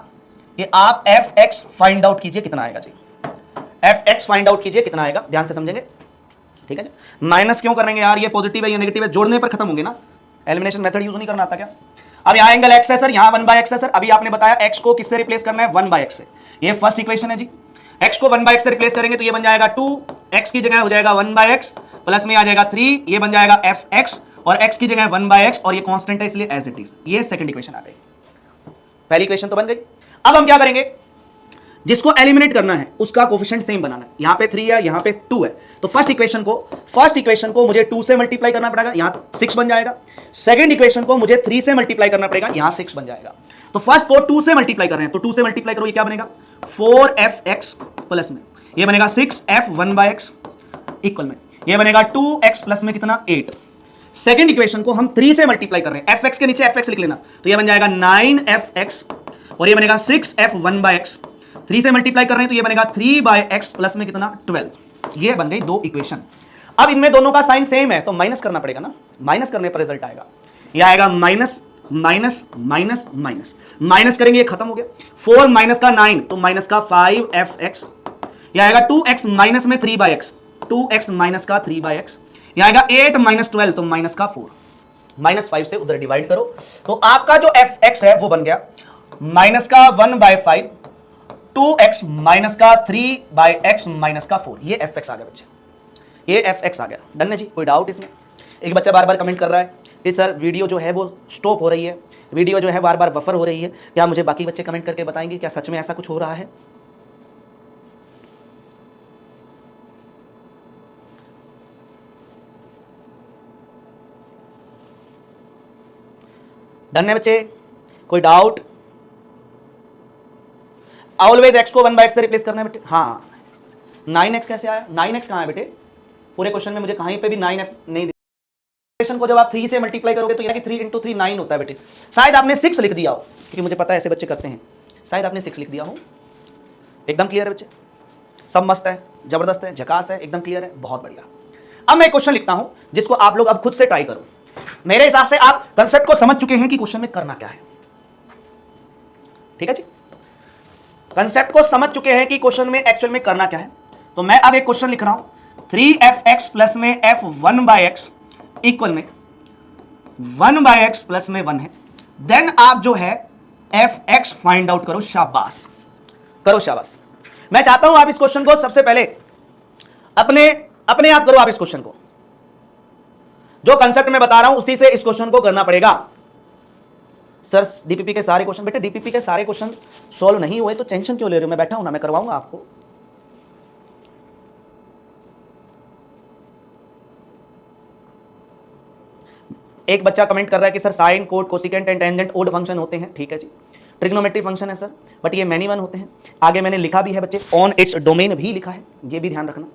कि आप fx फाइंड आउट कीजिए कितना आएगा जी, fx फाइंड आउट कीजिए कितना आएगा, ध्यान से समझेंगे, ठीक है जी। माइनस क्यों करेंगे यार? ये पॉजिटिव है, ये नेगेटिव है, जोड़ने पर खत्म होंगे ना, एलिमिनेशन मेथड यूज नहीं करना आता क्या? अब यहां एंगल x है सर, यहां 1/x है सर। अभी आपने बताया x को किससे रिप्लेस करना है, 1/x से। ये फर्स्ट इक्वेशन है जी। x को 1/x से रिप्लेस करेंगे तो ये बन जाएगा 2, x की जगह हो जाएगा 1/x, प्लस में आ जाएगा 3, ये बन जाएगा fx, और x की जगह 1/x, और ये कांस्टेंट है इसलिए एज इट इज। ये सेकंड इक्वेशन आ गई। पहली इक्वेशन तो बन गई। अब हम क्या करेंगे, जिसको एलिमिनेट करना है उसका कोफिशिएंट सेम बनाना है। यहां पे 3 है, यहां पे 2 है, तो फर्स्ट इक्वेशन को मुझे 2 से मल्टीप्लाई करना पड़ेगा, यहां 6 बन जाएगा। सेकंड इक्वेशन को मुझे 3 से मल्टीप्लाई करना पड़ेगा, यहां 6 बन जाएगा। तो फर्स्ट को 2 से मल्टीप्लाई कर रहे हैं, तो 2 से मल्टीप्लाई करो, ये क्या बनेगा 4fx, प्लस में ये बनेगा 6f1/x, इक्वल में ये बनेगा 2x प्लस में कितना 8। सेकंड इक्वेशन को हम 3 से मल्टीप्लाई कर रहे हैं, fx के नीचे fx लिख लेना, तो ये बन जाएगा 9fx, और ये बनेगा 6f1/x। 3 से मल्टीप्लाई कर रहे हैं तो ये बनेगा 3/x प्लस में कितना 12। ये बन गई दो इक्वेशन। अब इनमें दोनों का साइन सेम है तो माइनस करना पड़ेगा ना, माइनस करने पर रिजल्ट आएगा। ये आएगा minus minus minus minus, minus करेंगे ये खत्म हो गया। 4 माइनस का 9 तो माइनस का 5fx, ये आएगा 2x माइनस में 3/x, 2x माइनस का 3/x, ये आएगा 8 माइनस 12 तो माइनस का 4, -5 से उधर डिवाइड करो तो आपका जो fx है वो बन गया माइनस का 1/5, 2x माइनस का 3/x माइनस का 4। ये fx आ गया बच्चे, ये fx आ गया। डन है जी, कोई डाउट इसमें? एक बच्चा बार बार कमेंट कर रहा है कि सर वीडियो जो है वो स्टॉप हो रही है, वीडियो जो है बार बार बफर हो रही है, क्या मुझे बाकी बच्चे कमेंट करके बताएंगे क्या सच में ऐसा कुछ हो रहा है? डन है बच्चे, कोई डाउट? ऑलवेज x को 1/x से रिप्लेस करना है बेटे। हाँ 9x कैसे आया, 9x कहाँ है बेटे? पूरे क्वेश्चन में मुझे कहीं पे भी 9x नहीं दिया। क्वेश्चन को जब आप 3 से मल्टीप्लाई करोगे तो यानी कि 3 × 3 9 होता है बेटे। शायद आपने 6 लिख दिया हो, क्योंकि मुझे पता है ऐसे बच्चे करते हैं, शायद आपने 6 लिख दिया हो। एकदम क्लियर है बच्चे, सब मस्त है, जबरदस्त है, झकास है, एकदम क्लियर है, बहुत बढ़िया। अब मैं क्वेश्चन लिखता हूं जिसको आप लोग अब खुद से ट्राई करो। मेरे हिसाब से आप कंसेप्ट को समझ चुके हैं कि क्वेश्चन में करना क्या है, ठीक है जी? कंसेप्ट को समझ चुके हैं कि क्वेश्चन में एक्चुअल में करना क्या है। तो मैं अब एक क्वेश्चन लिख रहा हूं, 3fx प्लस में f1/x इक्वल में 1/x प्लस में 1 है। देन आप जो है fx फाइंड आउट करो। शाबाश, करो शाबाश। मैं चाहता हूं आप इस क्वेश्चन को सबसे पहले अपने आप करो। आप इस क्वेश्चन को, जो कंसेप्ट मैं बता रहा हूं उसी से इस क्वेश्चन को करना पड़ेगा। सर डीपीपी के सारे क्वेश्चन, बेटे डीपीपी के सारे क्वेश्चन सॉल्व नहीं हुए तो टेंशन क्यों ले रहे हो? मैं बैठा हूं ना, मैं करवाऊंगा आपको। एक बच्चा कमेंट कर रहा है कि sir sine, cot, cosecant and tangent odd function होते हैं। ठीक है जी, ट्रिग्नोमेट्री फंक्शन है सर, बट ये मैनी वन होते हैं। आगे मैंने लिखा भी है बच्चे, ऑन इट्स डोमेन भी लिखा है, ये भी ध्यान रखना।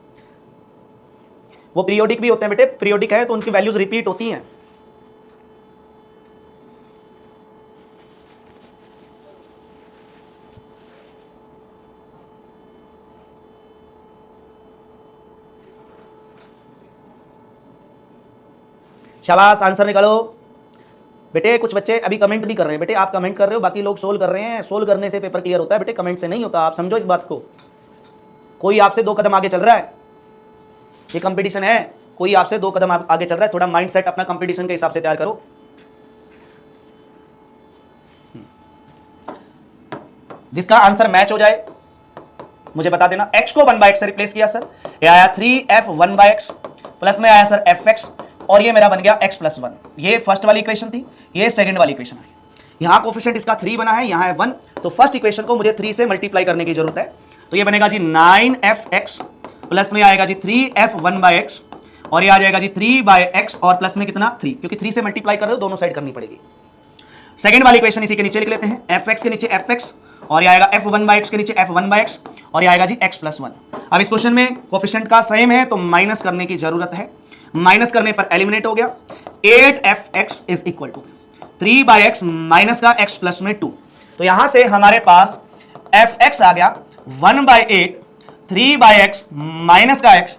वो पीरियोडिक भी होते हैं बेटे, पीरियोडिक है तो उनकी वैल्यूज रिपीट होती हैं। शाबाश, आंसर निकालो बेटे। कुछ बच्चे अभी कमेंट भी कर रहे हैं बेटे, आप कमेंट कर रहे हो, बाकी लोग सोल्व कर रहे हैं। सोल्व करने से पेपर क्लियर होता है बेटे, कमेंट से नहीं होता। आप समझो इस बात को। कोई आपसे 2 कदम आगे चल रहा है, ये कंपटीशन है, कोई आपसे 2 कदम आगे चल रहा है। थोड़ा माइंडसेट अपना कंपटीशन के हिसाब से तैयार करो। जिसका आंसर मैच हो जाए मुझे बता देना। x को 1/x से रिप्लेस किया सर, ये आया 3f1/x, प्लस में आया सर fx, और ये मेरा बन गया x + 1। ये फर्स्ट वाली इक्वेशन थी, ये सेकंड वाली इक्वेशन आई। यहां कोफिशिएंट इसका 3 बना है, यहां है 1, तो फर्स्ट इक्वेशन को मुझे 3 से मल्टीप्लाई करने की जरूरत है। तो ये बनेगा जी 9fx, प्लस में आएगा जी 3f1/x, और ये आ जाएगा जी 3/x, और प्लस में कितना 3, क्योंकि 3 से मल्टीप्लाई कर रहे हो, दोनों साइड करनी पड़ेगी। सेकंड वाली इक्वेशन इसी के नीचे लिख लेते हैं, fx के नीचे fx, और ये आएगा f1/x के नीचे f1/x, और ये आएगा जी x + 1। अब इस क्वेश्चन में कोफिशिएंट का सेम है तो माइनस करने की जरूरत है। माइनस करने पर एलिमिनेट हो गया। 8fx is equal to 3/x minus का x प्लस में 2। तो यहां से हमारे पास fx आ गया 1/8, 3/x माइनस का x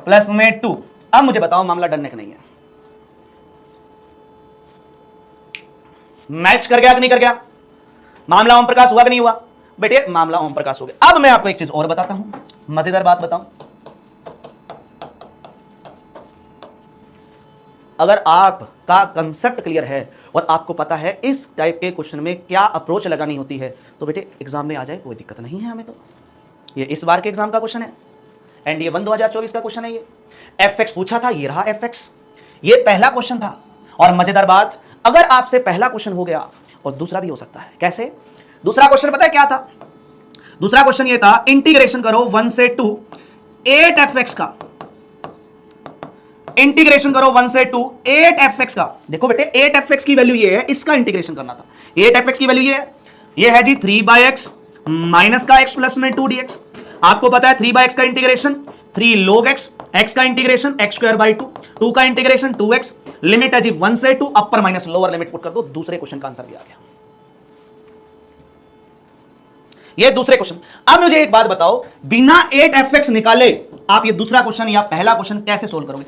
प्लस में 2। अब मुझे बताओ मामला डन है कि नहीं है? मैच कर गया कि नहीं कर गया? मामला ओम प्रकाश हुआ कि नहीं हुआ? बेटे मामला ओम प्रकाश हो गया। अब मैं आपको एक चीज और बताता हूं, मजेदार बात बताऊं। अगर आपका कंसेप्ट क्लियर है और आपको पता है इस टाइप के क्वेश्चन में क्या अप्रोच लगानी होती है, तो बेटे एग्जाम में आ जाए, कोई दिक्कत नहीं है हमें। तो ये इस बार के एग्जाम का क्वेश्चन है, एनडीए 1 2024 का क्वेश्चन है। ये एफएक्स पूछा था, ये रहा एफएक्स, ये पहला क्वेश्चन था। और मजेदार बात, अगर आपसे पहला क्वेश्चन हो गया और दूसरा भी हो सकता है। कैसे? दूसरा क्वेश्चन पता है क्या था? दूसरा क्वेश्चन ये था, इंटीग्रेशन करो 1 से 2 8f(x) का, इंटीग्रेशन करो 1 से 2 8f(x) का। देखो बेटे 8f(x) की वैल्यू ये है, इसका इंटीग्रेशन करना था। 8f(x) की वैल्यू ये है जी 3/x माइनस का x प्लस में 2dx। आपको पता है 3/x का इंटीग्रेशन 3 log x, x का इंटीग्रेशन x²/2, 2 का इंटीग्रेशन 2x, लिमिट है जी 1 से 2, अपर माइनस लोअर लिमिट पुट कर दो, दूसरे क्वेश्चन का आंसर भी आ गया। ये दूसरे क्वेश्चन। अब मुझे एक बात बताओ, बिना 8f(x) निकाले आप ये दूसरा क्वेश्चन या पहला क्वेश्चन कैसे सोल्व करोगे?